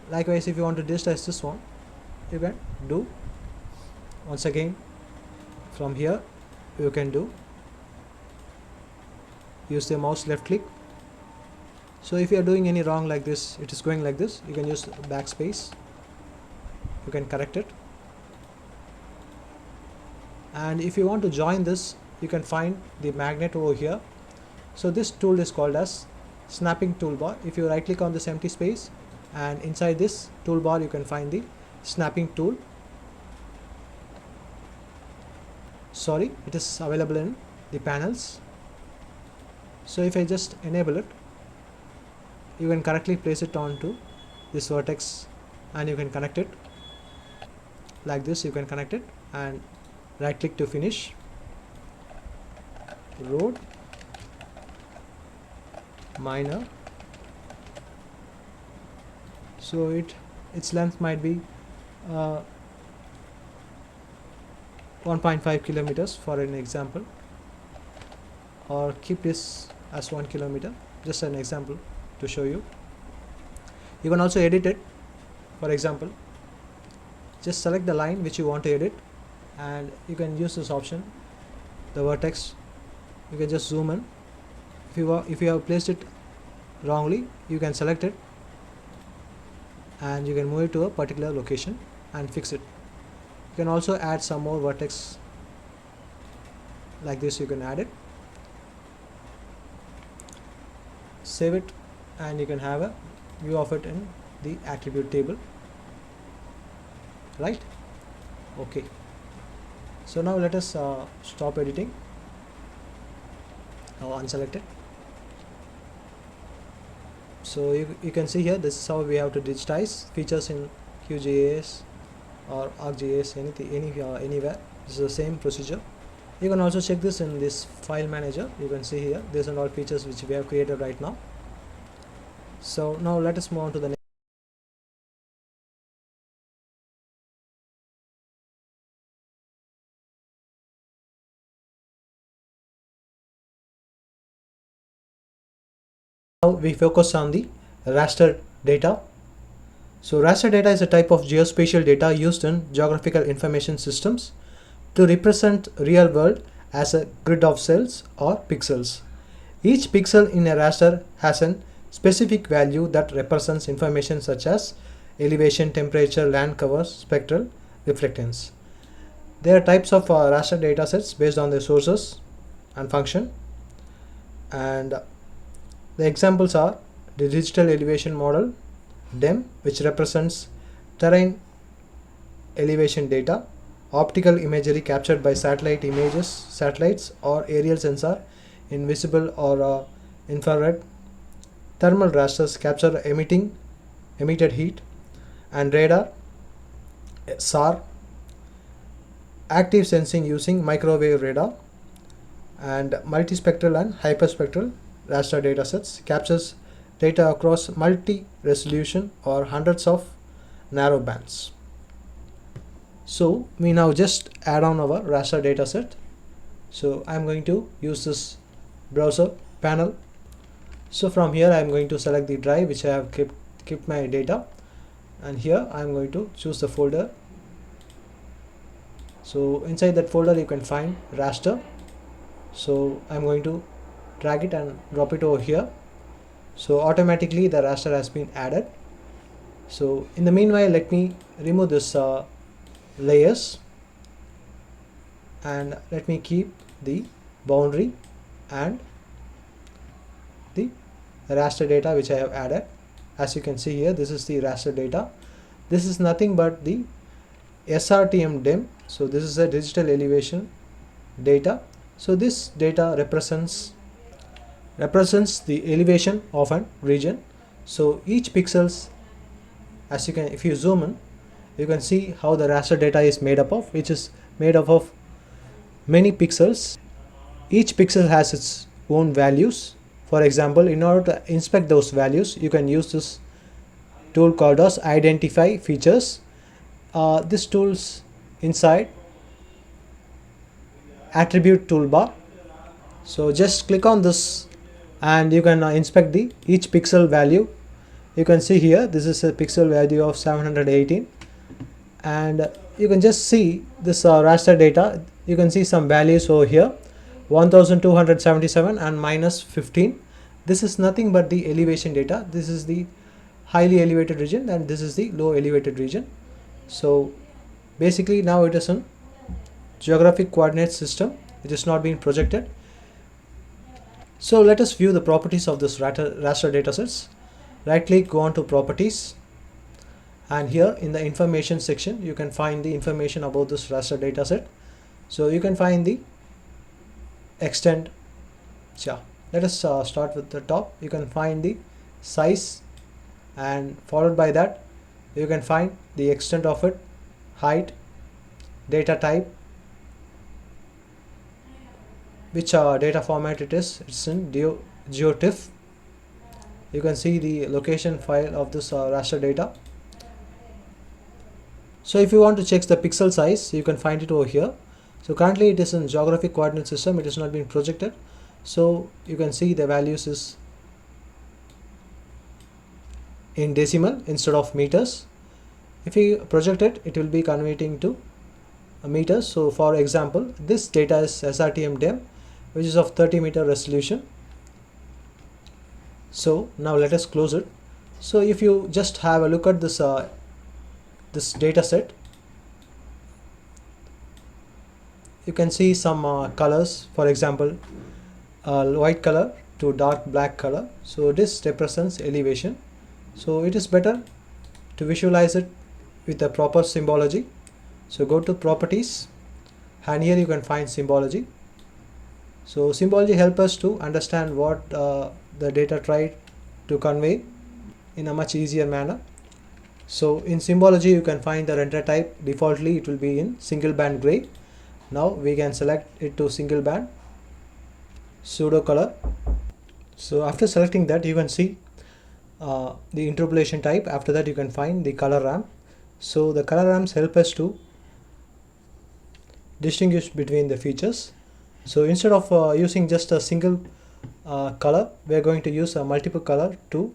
Likewise, if you want to digitize this one, you can do. Once again, from here you can do, use the mouse left click. So if you are doing any wrong like this, it is going like this, you can use backspace, you can correct it. And if you want to join this, you can find the magnet over here. So this tool is called as snapping toolbar. If you right click on this empty space, and inside this toolbar you can find the snapping tool. Sorry, it is available in the panels. So if I just enable it, you can correctly place it onto this vertex and you can connect it like this. You can connect it and right click to finish. Road minor. So its length might be 1.5 kilometers for an example, or keep this as 1 kilometer, just an example to show you. You can also edit it. For example, just select the line which you want to edit and you can use this option, the vertex. You can just zoom in. If you have placed it wrongly, you can select it and you can move it to a particular location and fix it. You can also add some more vertex like this. You can add it, save it, and you can have a view of it in the attribute table, right? Okay, so now let us stop editing. Now unselect it. So you can see here, this is how we have to digitize features in QGIS or ArcGIS, anywhere. This is the same procedure. You can also check this in this file manager. You can see here, these are all features which we have created right now. So now let us move on to the next. Now we focus on the raster data. So raster data is a type of geospatial data used in geographical information systems to represent real world as a grid of cells or pixels. Each pixel in a raster has a specific value that represents information such as elevation, temperature, land cover, spectral reflectance. There are types of raster data sets based on their sources and function, and the examples are the digital elevation model DEM, which represents terrain elevation data, optical imagery captured by satellites or aerial sensor in visible or infrared, thermal rasters capture emitted heat, and radar, SAR, active sensing using microwave radar, and multispectral and hyperspectral raster datasets captures data across multi-resolution or hundreds of narrow bands. So we now just add on our raster dataset. So I'm going to use this browser panel. So from here I'm going to select the drive which I have kept my data, and here I'm going to choose the folder. So inside that folder you can find raster. So I'm going to drag it and drop it over here. So automatically the raster has been added. So in the meanwhile, let me remove this layers and let me keep the boundary and the raster data which I have added. As you can see here, this is the raster data. This is nothing but the SRTM DEM. So this is a digital elevation data. So this data represents the elevation of a region. So each pixels, as you can, if you zoom in, you can see how the raster data is made up of, which is made up of many pixels. Each pixel has its own values. For example, in order to inspect those values, you can use this tool called as identify features. This tool's inside attribute toolbar. So just click on this and you can inspect the each pixel value. You can see here this is a pixel value of 718, and you can just see this raster data. You can see some values over here, 1277 and minus 15. This is nothing but the elevation data. This is the highly elevated region and this is the low elevated region. So basically now it is in geographic coordinate system. It is not being projected. So let us view the properties of this raster datasets. Right click, go on to properties, and here in the information section you can find the information about this raster dataset. So you can find the extent. Yeah, let us start with the top. You can find the size, and followed by that you can find the extent of it, height, data type, which data format it is. It's in GeoTIFF. You can see the location file of this raster data. So if you want to check the pixel size, you can find it over here. So currently it is in geographic coordinate system, it is not being projected. So you can see the values is in decimal instead of meters. If you project it, it will be converting to meters. So for example, this data is SRTM DEM, which is of 30 meter resolution. So now let us close it. So if you just have a look at this this data set, you can see some colors. For example, white color to dark black color. So this represents elevation. So it is better to visualize it with a proper symbology. So go to properties, and here you can find symbology. So symbology helps us to understand what the data tried to convey in a much easier manner. So in symbology you can find the render type. Defaultly it will be in single band gray. Now we can select it to single band pseudo color. So after selecting that, you can see the interpolation type. After that you can find the color ramp. So the color ramps help us to distinguish between the features. So instead of using just a single color, we are going to use a multiple color to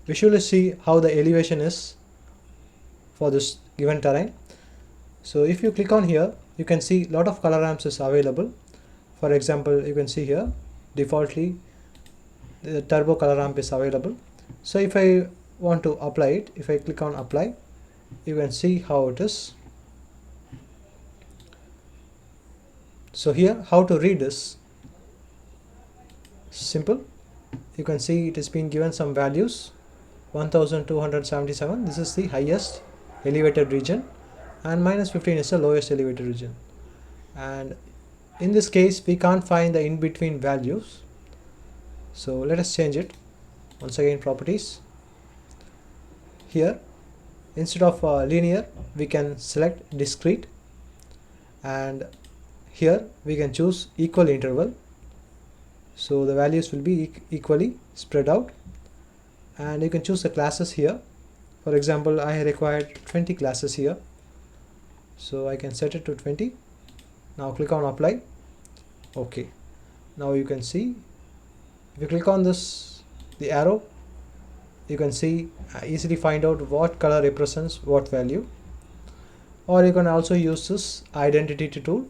visually see how the elevation is for this given terrain. So if you click on here, you can see a lot of color ramps is available. For example, you can see here defaultly the turbo color ramp is available. So if I want to apply it, if I click on apply, you can see how it is. So here how to read this, simple. You can see it has been given some values, 1277, this is the highest elevated region, and minus 15 is the lowest elevated region. And in this case we can't find the in-between values. So let us change it. Once again, properties. Here instead of linear we can select discrete, and here we can choose equal interval. So the values will be equally spread out, and you can choose the classes here. For example, I required 20 classes here, so I can set it to 20. Now click on apply. Okay, now you can see if you click on this, the arrow, you can see easily find out what color represents what value. Or you can also use this identity tool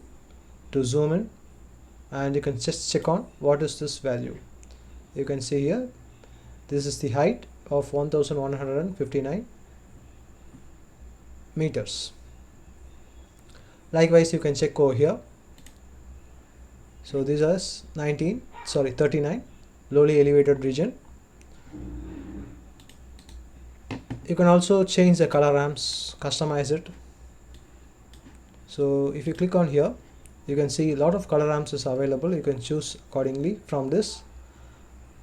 to zoom in, and you can just check on what is this value. You can see here this is the height of 1159 meters. Likewise you can check over here. So this is 39 lowly elevated region. You can also change the color ramps, customize it. So if you click on here, you can see a lot of color ramps is available. You can choose accordingly from this,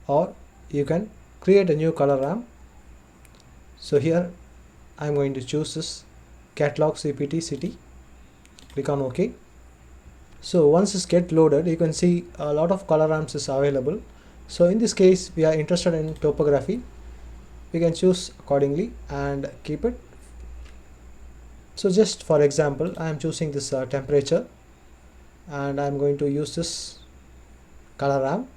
or you can create a new color ramp. So here I am going to choose this catalog CPT city. Click on OK. So once this get loaded, you can see a lot of color ramps is available. So in this case we are interested in topography. We can choose accordingly and keep it. So just for example, I am choosing this temperature, and I am going to use this color ramp.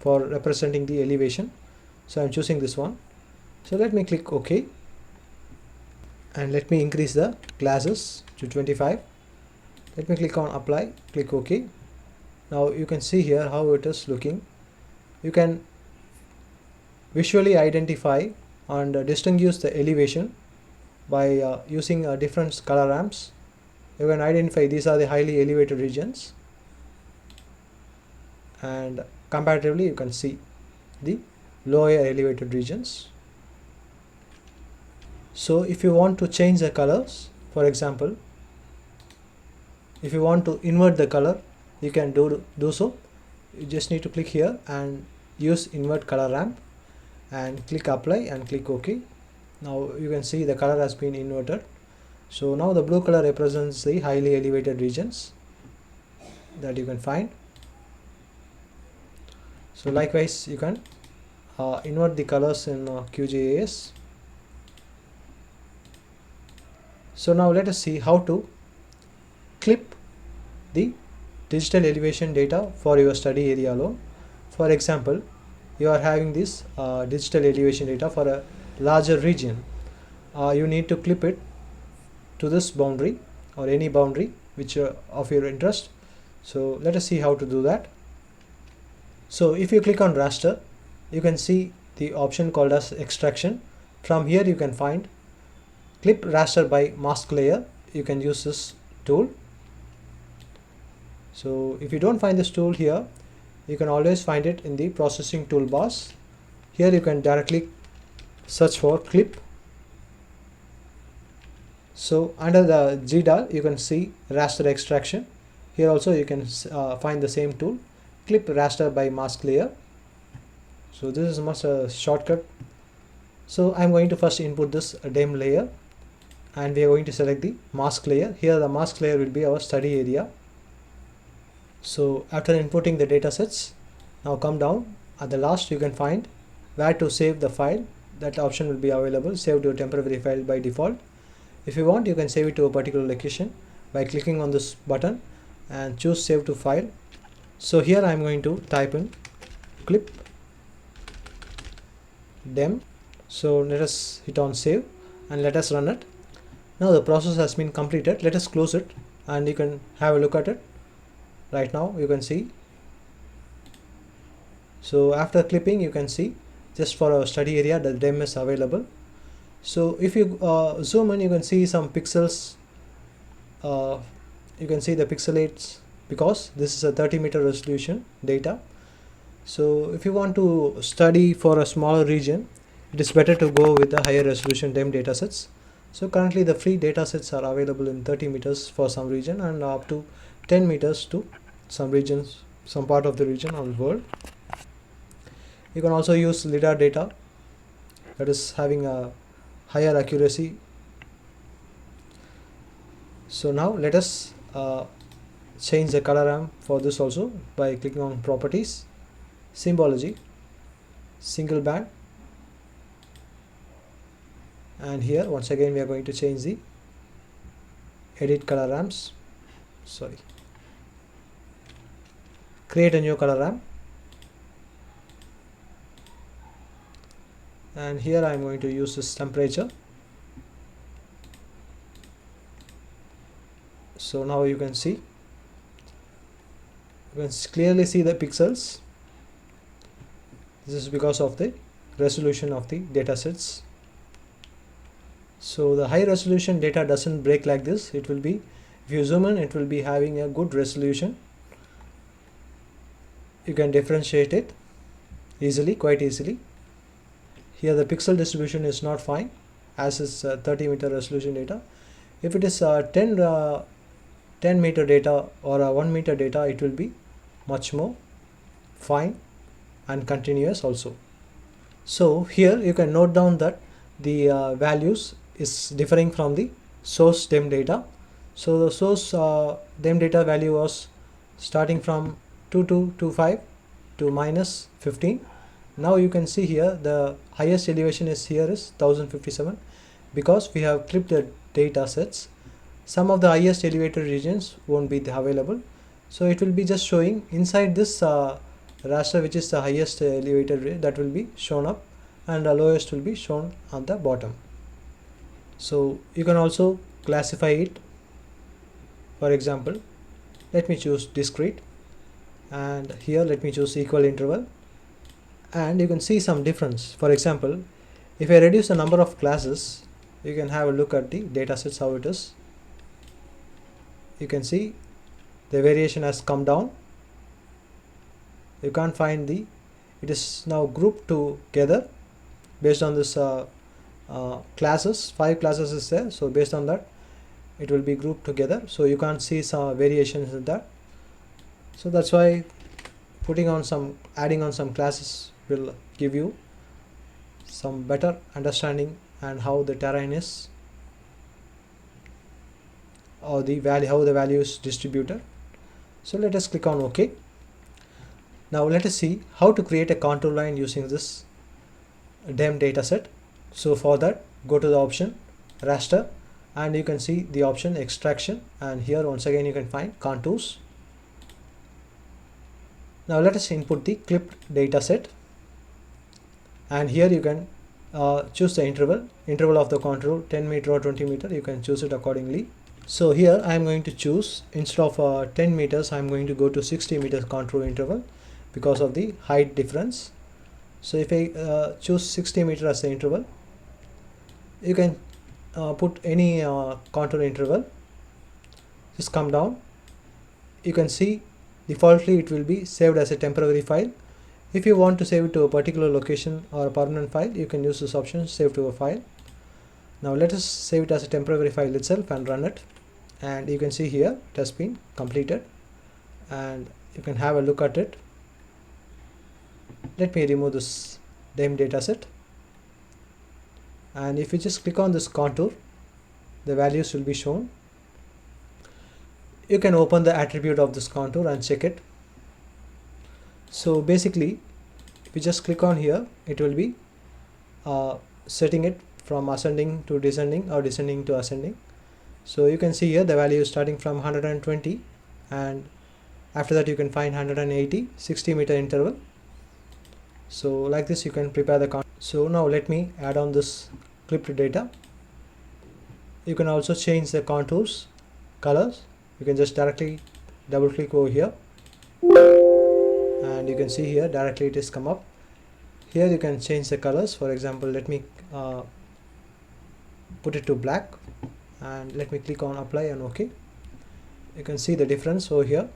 for representing the elevation. So I'm choosing this one. So let me click OK, and let me increase the glasses to 25. Let me click on apply, click OK. Now you can see here how it is looking. You can visually identify and distinguish the elevation by using different color ramps. You can identify these are the highly elevated regions, and comparatively you can see the lower elevated regions. So if you want to change the colors, for example, if you want to invert the color, you can do so. You just need to click here and use invert color ramp and click apply and click OK. Now you can see the color has been inverted. So now the blue color represents the highly elevated regions that you can find. So likewise you can invert the colors in QGIS. So now let us see how to clip the digital elevation data for your study area alone. For example, you are having this digital elevation data for a larger region. You need to clip it to this boundary or any boundary which of your interest. So let us see how to do that. So if you click on raster, you can see the option called as extraction. From here you can find clip raster by mask layer. You can use this tool. So if you don't find this tool here, you can always find it in the processing toolbars. Here you can directly search for clip. So under the GDAL you can see raster extraction. Here also you can find the same tool, clip raster by mask layer. So this is much a shortcut. So I'm going to first input this DEM layer, and we are going to select the mask layer. Here the mask layer will be our study area. So after inputting the data sets, now come down at the last you can find where to save the file. That option will be available, save to a temporary file by default. If you want, you can save it to a particular location by clicking on this button and choose save to file. So here I am going to type in clip dem. So let us hit on save and let us run it. Now the process has been completed. Let us close it and you can have a look at it. Right now you can see. So after clipping you can see just for a study area the DEM is available. So if you zoom in, you can see some pixels. You can see the pixelates because this is a 30-meter resolution data. So if you want to study for a smaller region, it is better to go with the higher resolution DEM datasets. So currently the free datasets are available in 30 meters for some region and up to 10 meters to some regions, some part of the region or the world. You can also use LiDAR data that is having a higher accuracy. So now let us change the color ramp for this also by clicking on properties, symbology, single band, and here once again we are going to change the edit color ramps, create a new color ramp, and here I am going to use this temperature. So now you can clearly see the pixels. This is because of the resolution of the data sets. So the high resolution data doesn't break like this. It will be, if you zoom in, it will be having a good resolution. You can differentiate it easily, quite easily. Here the pixel distribution is not fine as is 30-meter resolution data. If it is 10 meter data or 1 meter data, it will be much more fine and continuous also. So here you can note down that the values is differing from the source DEM data. So the source DEM data value was starting from 2225 to minus 15. Now you can see here the highest elevation is 1057 because we have clipped the data sets. Some of the highest elevated regions won't be available, so it will be just showing inside this raster, which is the highest elevated ray, that will be shown up, and the lowest will be shown on the bottom. So you can also classify it. For example, let me choose discrete, and here let me choose equal interval, and you can see some difference. For example, if I reduce the number of classes, you can have a look at the datasets how it is. You can see the variation has come down. You can't find the, it is now grouped together based on this classes. 5 classes is there, so based on that it will be grouped together, so you can't see some variations in that. So that's why adding on some classes will give you some better understanding and how the terrain is, or the value, how the value is distributed. So let us click on OK. Now let us see how to create a contour line using this DEM dataset. So for that, go to the option raster, and you can see the option extraction, and here once again you can find contours. Now let us input the clipped dataset, and here you can choose the interval of the contour, 10 meter or 20 meter, you can choose it accordingly. So here I am going to choose, instead of 10 meters I am going to go to 60 meters contour interval because of the height difference. So if I choose 60 meter as the interval, you can put any contour interval. Just come down, you can see defaultly it will be saved as a temporary file. If you want to save it to a particular location or a permanent file, you can use this option, save to a file. Now let us save it as a temporary file itself and run it, and you can see here it has been completed, and you can have a look at it. Let me remove this DEM dataset, and if you just click on this contour, the values will be shown. You can open the attribute of this contour and check it. So basically, if you just click on here, it will be setting it from ascending to descending or descending to ascending. So you can see here the value is starting from 120, and after that you can find 180, 60 meter interval. So like this you can prepare the contour. So now let me add on this clipped data. You can also change the contours colors. You can just directly double click over here, and you can see here directly it is come up. Here you can change the colors. For example, let me put it to black, and let me click on apply and OK. You can see the difference over here.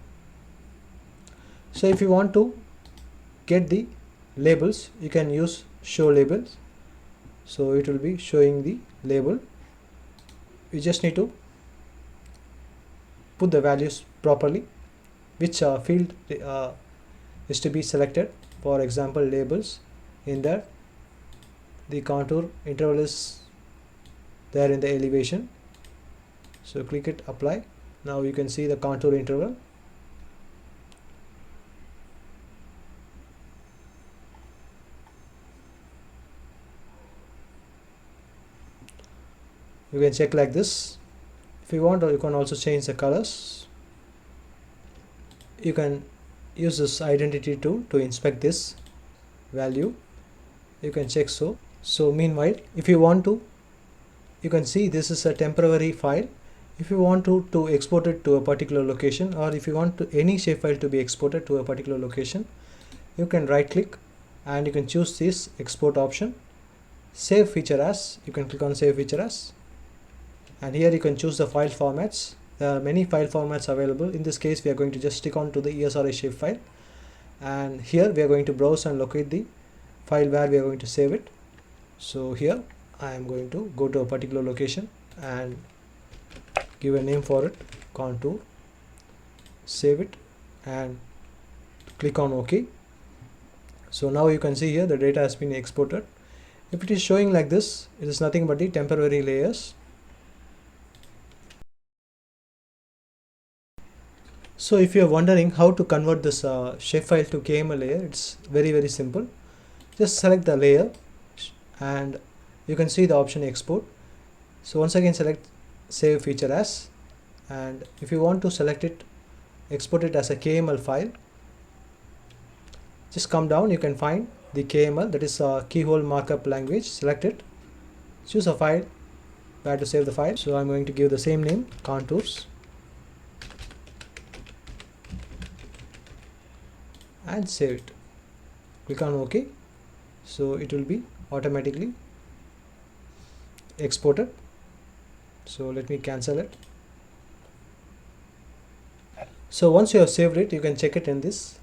So if you want to get the labels, you can use show labels, so it will be showing the label. You just need to put the values properly, which field is to be selected. For example, labels, in that the contour interval is there in the elevation, so click it, apply. Now you can see the contour interval. You can check like this. If you want, or you can also change the colors. You can use this identity tool to inspect this value. You can check so meanwhile, if you want to, you can see this is a temporary file. If you want to export it to a particular location, or if you want any shapefile to be exported to a particular location, you can right click and you can choose this export option, save feature as. You can click on save feature as, and here you can choose the file formats. There are many file formats available. In this case we are going to just stick on to the ESRI shapefile, and here we are going to browse and locate the file where we are going to save it. So here I am going to go to a particular location and give a name for it, contour, save it and click on OK. So now you can see here the data has been exported. If it is showing like this, it is nothing but the temporary layers. So if you are wondering how to convert this shapefile to KML layer, it's very simple. Just select the layer and you can see the option export. So once again select save feature as, and if you want to select it, export it as a KML file, just come down, you can find the KML, that is a keyhole markup language. Select it, choose a file where to save the file. So I'm going to give the same name, contours, and save it. Click on OK. So it will be automatically exported. So let me cancel it. So once you have saved it, you can check it in this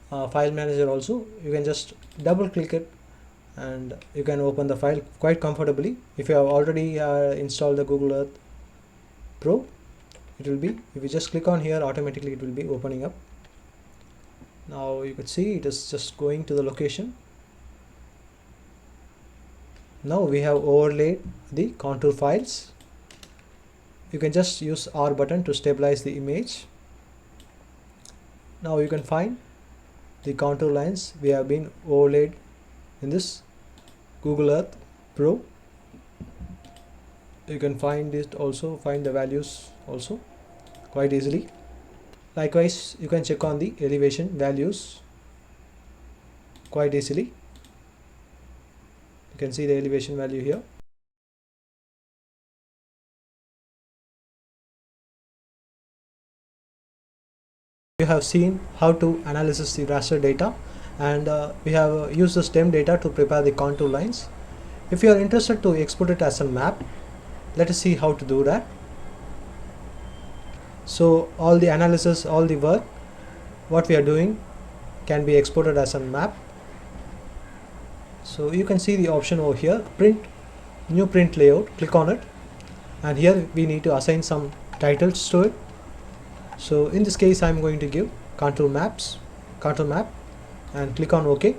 file manager also. You can just double click it and you can open the file quite comfortably. If you have already installed the Google Earth Pro, it will be, if you just click on here, automatically it will be opening up. Now you could see it is just going to the location. Now we have overlaid the contour files. You can just use R button to stabilize the image. Now you can find the contour lines we have been overlaid in this Google Earth Pro. You can find it also, find the values also quite easily. Likewise, you can check on the elevation values quite easily. You can see the elevation value here. You have seen how to analyze the raster data, and we have used the stem data to prepare the contour lines. If you are interested to export it as a map, let us see how to do that. So all the analysis, all the work what we are doing can be exported as a map. So you can see the option over here, print, new print layout. Click on it, and here we need to assign some titles to it. So in this case, I'm going to give contour map, and click on OK.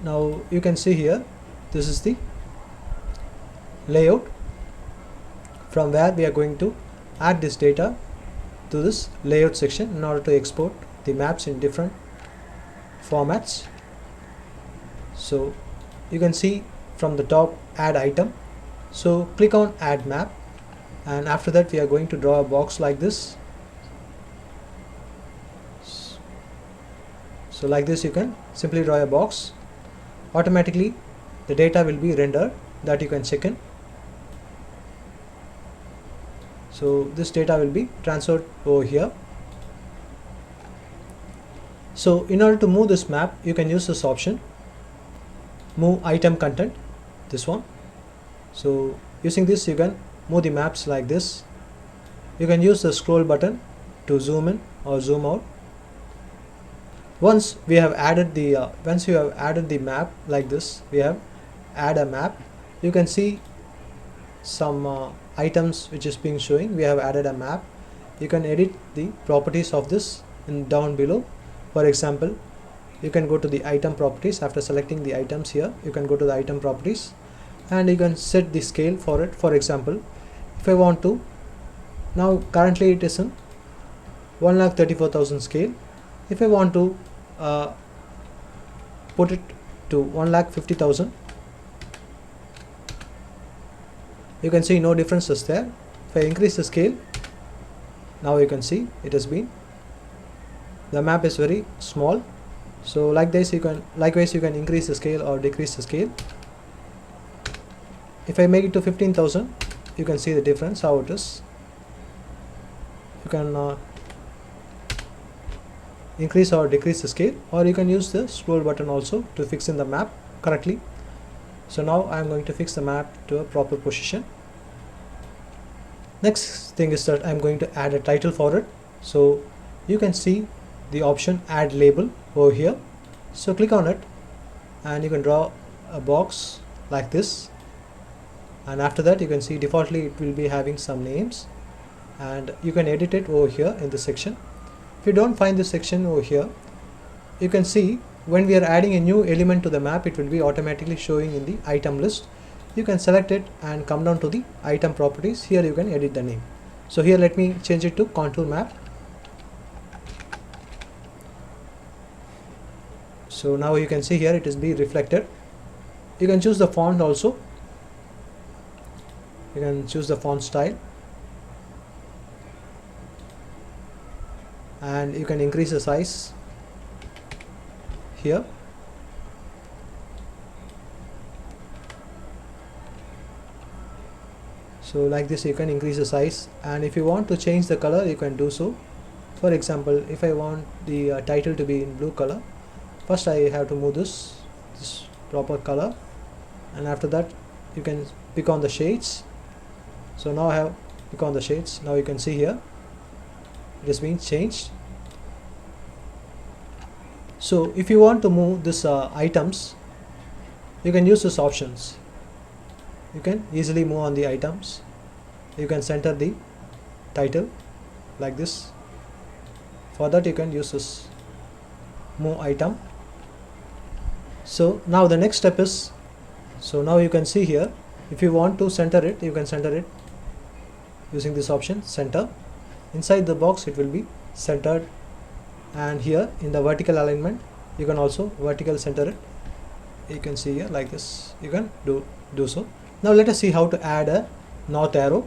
Now you can see here, this is the layout from where we are going to add this data to this layout section in order to export the maps in different formats. So you can see from the top, add item. So click on add map, and after that we are going to draw a box like this. So like this, you can simply draw a box. Automatically the data will be rendered, that you can check in. So this data will be transferred over here. So in order to move this map, you can use this option, move item content, this one. So using this, you can move the maps like this. You can use the scroll button to zoom in or zoom out. Once we have added the once you have added the map like this, we have add a map. You can see some items which is being showing. We have added a map. You can edit the properties of this in down below. For example, you can go to the item properties. After selecting the items here, you can go to the item properties, and you can set the scale for it. For example, if I want to, now currently it is in 1,34,000 scale. If I want to put it to 1,50,000, you can see no differences there. If I increase the scale, now you can see it has been, the map is very small. So like this, you can, likewise you can increase the scale or decrease the scale. If I make it to 15,000, you can see the difference how it is. You can increase or decrease the scale, or you can use the scroll button also to fix in the map correctly. So now I am going to fix the map to a proper position. Next thing is that I am going to add a title for it. So you can see the option add label over here. So click on it, and you can draw a box like this, and after that you can see defaultly it will be having some names, and you can edit it over here in this section. If you don't find this section over here, you can see when we are adding a new element to the map, it will be automatically showing in the item list. You can select it and come down to the item properties. Here you can edit the name. So here let me change it to contour map. So now you can see here it is being reflected. You can choose the font also. You can choose the font style, and you can increase the size. here. So like this you can increase the size, and if you want to change the color you can do so. For example, if I want the title to be in blue color, first I have to move this proper color, and after that you can pick on the shades. So now I have pick on the shades. Now you can see here it has been changed. So if you want to move this items, you can use these options. You can easily move on the items. You can center the title like this. For that you can use this move item. So now the next step is, so now you can see here, if you want to center it, you can center it using this option, center. Inside the box it will be centered, and here in the vertical alignment you can also vertical center it. You can see here like this, you can do so. Now let us see how to add a north arrow.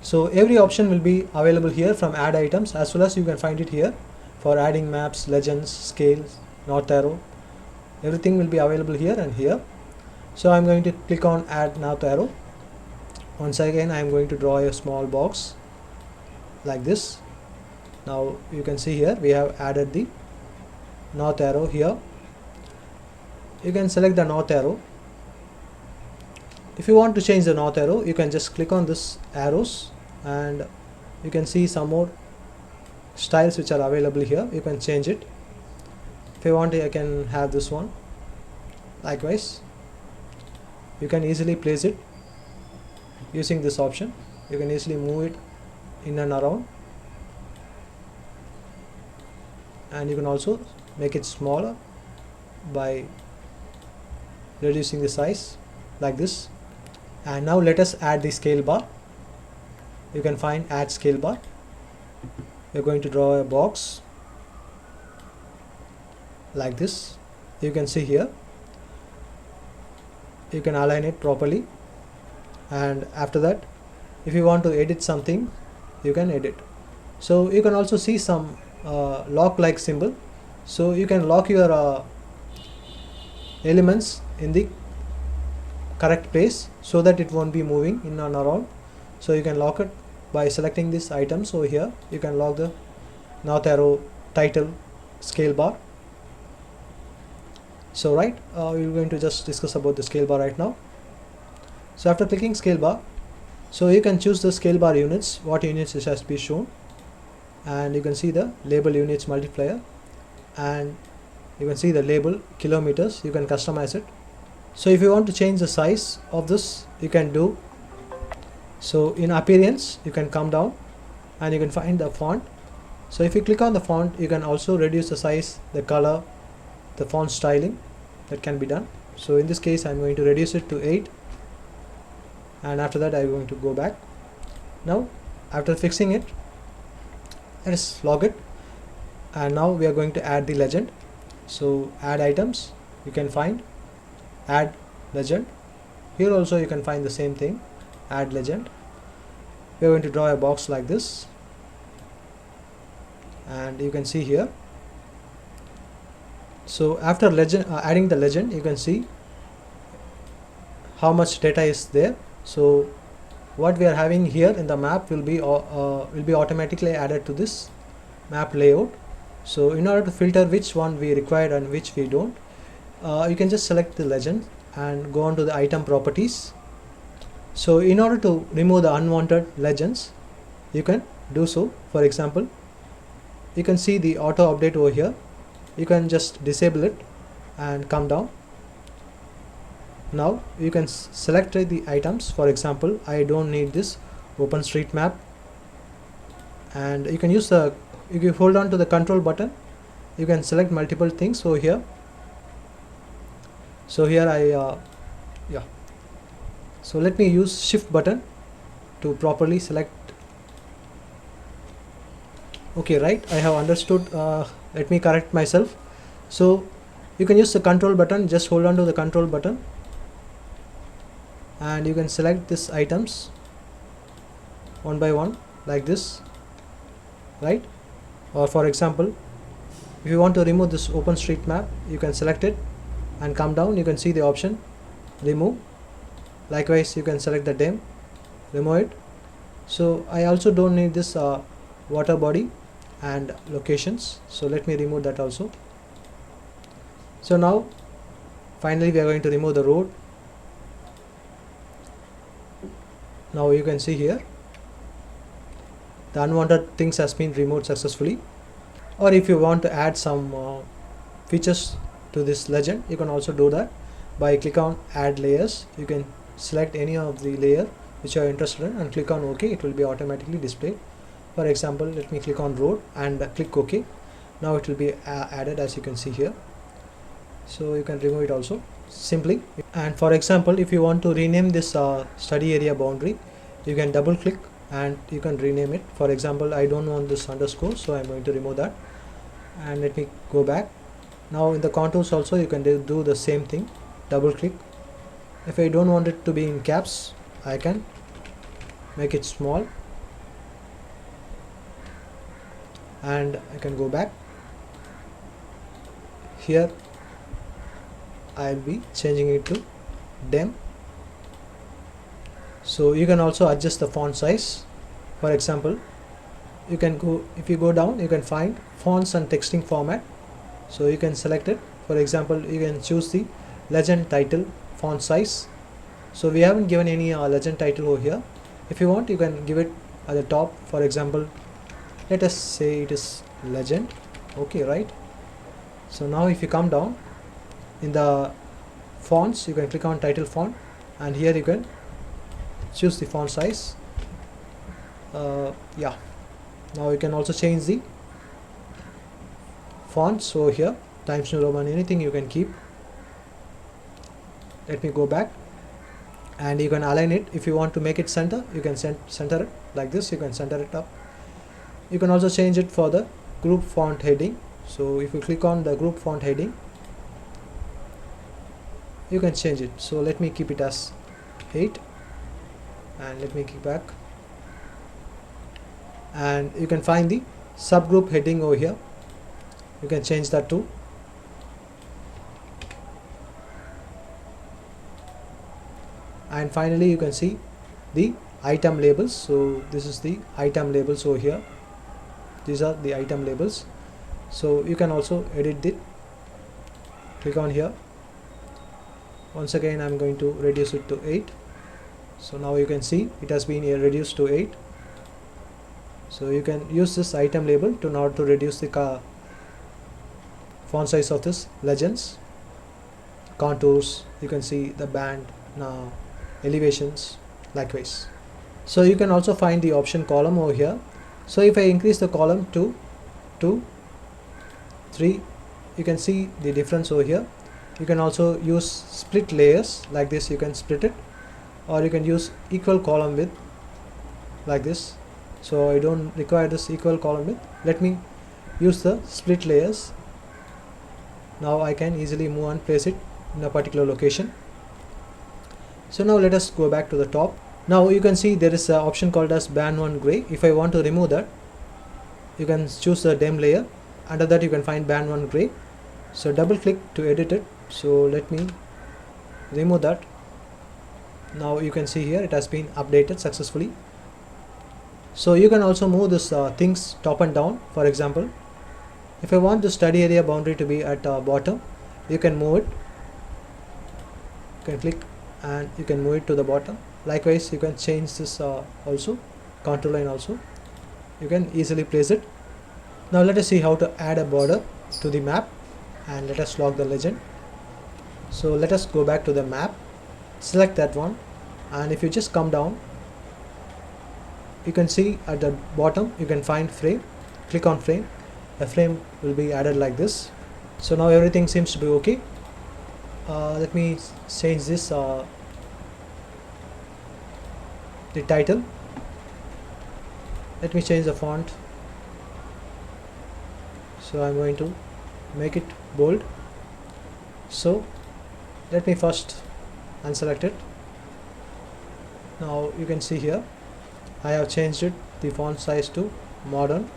So every option will be available here from add items, as well as you can find it here for adding maps, legends, scales, north arrow. Everything will be available here and here. So I'm going to click on add north arrow. Once again I am going to draw a small box like this. Now you can see here we have added the north arrow here. You can select the north arrow. If you want to change the north arrow, you can just click on this arrows, and you can see some more styles which are available here. You can change it. If you want, I can have this one. Likewise, you can easily place it using this option. You can easily move it in and around, and you can also make it smaller by reducing the size like this. And now let us add the scale bar. You can find add scale bar. We're going to draw a box like this. You can see here you can align it properly, and after that if you want to edit something you can edit. So you can also see some lock like symbol. So you can lock your elements in the correct place so that it won't be moving in and around. So you can lock it by selecting this item. So here you can lock the north arrow, title, scale bar. So right, we're going to just discuss about the scale bar right now. So after clicking scale bar, so you can choose the scale bar units, what units it has to be shown, and you can see the label units multiplier, and you can see the label kilometers. You can customize it. So if you want to change the size of this, you can do. So in appearance you can come down and you can find the font. So if you click on the font, you can also reduce the size, the color, the font styling, that can be done. So in this case I'm going to reduce it to 8, and after that I'm going to go back. Now after fixing it, let us log it, and now we are going to add the legend. So add items, you can find add legend. Here also you can find the same thing, add legend. We are going to draw a box like this, and you can see here. So after legend, adding the legend, you can see how much data is there. So what we are having here in the map will be automatically added to this map layout. So in order to filter which one we require and which we don't, you can just select the legend and go on to the item properties. So in order to remove the unwanted legends, you can do so. For example, you can see the auto update over here. You can just disable it and come down. Now you can select the items. For example, I don't need this OpenStreetMap, and you can use the, if you hold on to the control button, you can select multiple things over here. So here so let me use shift button to properly select. Okay, right, I have understood. Let me correct myself. So you can use the control button, just hold on to the control button, and you can select these items one by one like this, right? Or for example, If you want to remove this OpenStreetMap, you can select it and come down. You can see the option remove. Likewise, you can select the dim, remove it. So I also don't need this water body and locations, so let me remove that also. So now finally we are going to remove the road. Now you can see here the unwanted things has been removed successfully. Or if you want to add some features to this legend, you can also do that by click on add layers. You can select any of the layer which you are interested in and click on OK. It will be automatically displayed. For example, let me click on road and click OK. Now it will be added, as you can see here. So you can remove it also simply. And for example, if you want to rename this study area boundary, you can double click and you can rename it. For example, I don't want this underscore, so I'm going to remove that. And let me go back. Now in the contours also you can do the same thing, double click. If I don't want it to be in caps, I can make it small and I can go back. Here I'll be changing it to dim. So you can also adjust the font size. For example, you can go, if you go down, you can find fonts and texting format. So you can select it. For example, you can choose the legend title font size. So we haven't given any legend title over here. If you want, you can give it at the top. For example, let us say it is legend. Okay, right? So now if you come down in the fonts, you can click on title font and here you can choose the font size. Yeah, now you can also change the fonts over here, Times New Roman, anything you can keep. Let me go back and you can align it. If you want to make it center, you can center it like this. You can center it up. You can also change it for the group font heading. So if you click on the group font heading, you can change it. So let me keep it as 8 and let me keep back, and you can find the subgroup heading over here. You can change that too. And finally you can see the item labels. So this is the item labels over here. These are the item labels. So you can also edit it. Click on here. Once again I'm going to reduce it to 8. So now you can see it has been reduced to 8. So you can use this item label to now to reduce the font size of this legends. Contours, you can see the band, now elevations, likewise. So you can also find the option column over here. So if I increase the column to 2, 3, you can see the difference over here. You can also use split layers like this. You can split it, or you can use equal column width like this. So I don't require this equal column width. Let me use the split layers. Now I can easily move and place it in a particular location. So now let us go back to the top. Now you can see there is an option called as band 1 gray. If I want to remove that, you can choose the dim layer. Under that you can find band 1 gray. So double click to edit it. So let me remove that. Now you can see here it has been updated successfully. So you can also move this things top and down. For example, if I want the study area boundary to be at bottom, you can move it. You can click and you can move it to the bottom. Likewise, you can change this also, contour line also. You can easily place it. Now let us see how to add a border to the map, and let us log the legend. So let us go back to the map, select that one, and if you just come down, you can see at the bottom you can find frame. Click on frame. A frame will be added like this. So now everything seems to be okay. Let me change this the title. Let me change the font. So I'm going to make it bold. So let me first unselect it. Now you can see here I have changed it, the font size to modern.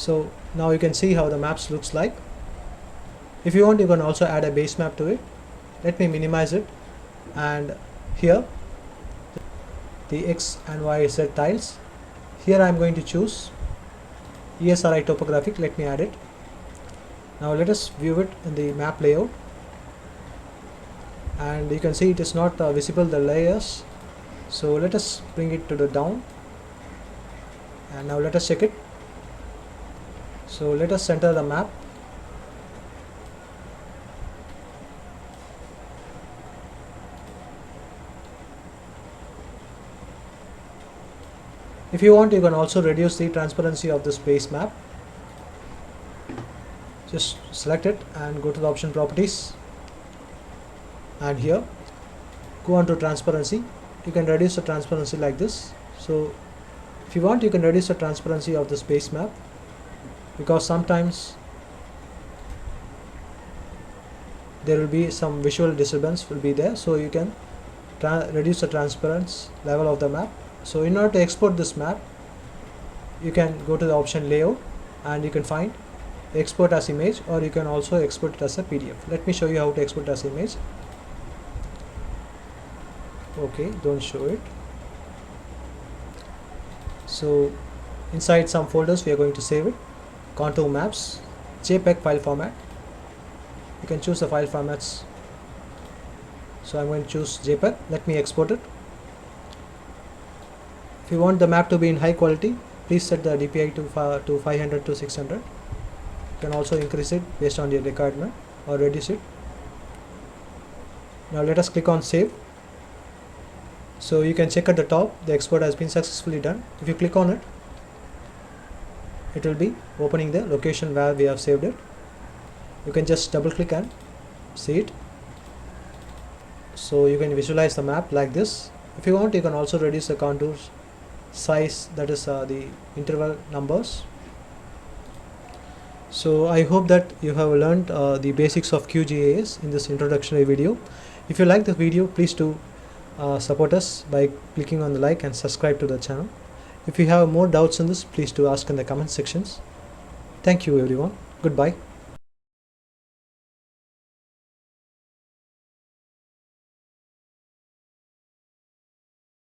So now you can see how the maps looks like. If you want, you can also add a base map to it. Let me minimize it, and here the X and Y Z tiles. Here I am going to choose ESRI topographic. Let me add it. Now let us view it in the map layout, and you can see it is not visible, the layers. So let us bring it to the down, and now let us check it. So let us center the map. If you want, you can also reduce the transparency of this base map. Just select it and go to the option properties, and here go on to transparency. You can reduce the transparency like this. So if you want, you can reduce the transparency of this base map, because sometimes there will be some visual disturbance will be there, so you can reduce the transparency level of the map. So in order to export this map, you can go to the option layout, and you can find export as image, or you can also export it as a PDF. Let me show you how to export as image. Okay, don't show it. So inside some folders we are going to save it. Contour maps, JPEG file format. You can choose the file formats. So I'm going to choose JPEG. Let me export it. If you want the map to be in high quality, please set the DPI to 500 to 600. You can also increase it based on your requirement, or reduce it. Now let us click on save. So you can check at the top, the export has been successfully done. If you click on it, it will be opening the location where we have saved it. You can just double click and see it. So you can visualize the map like this. If you want, you can also reduce the contours size, that is the interval numbers. So I hope that you have learned the basics of QGIS in this introductory video. If you like the video, please do support us by clicking on the like and subscribe to the channel. If you have more doubts on this, please do ask in the comment sections. Thank you everyone. Goodbye.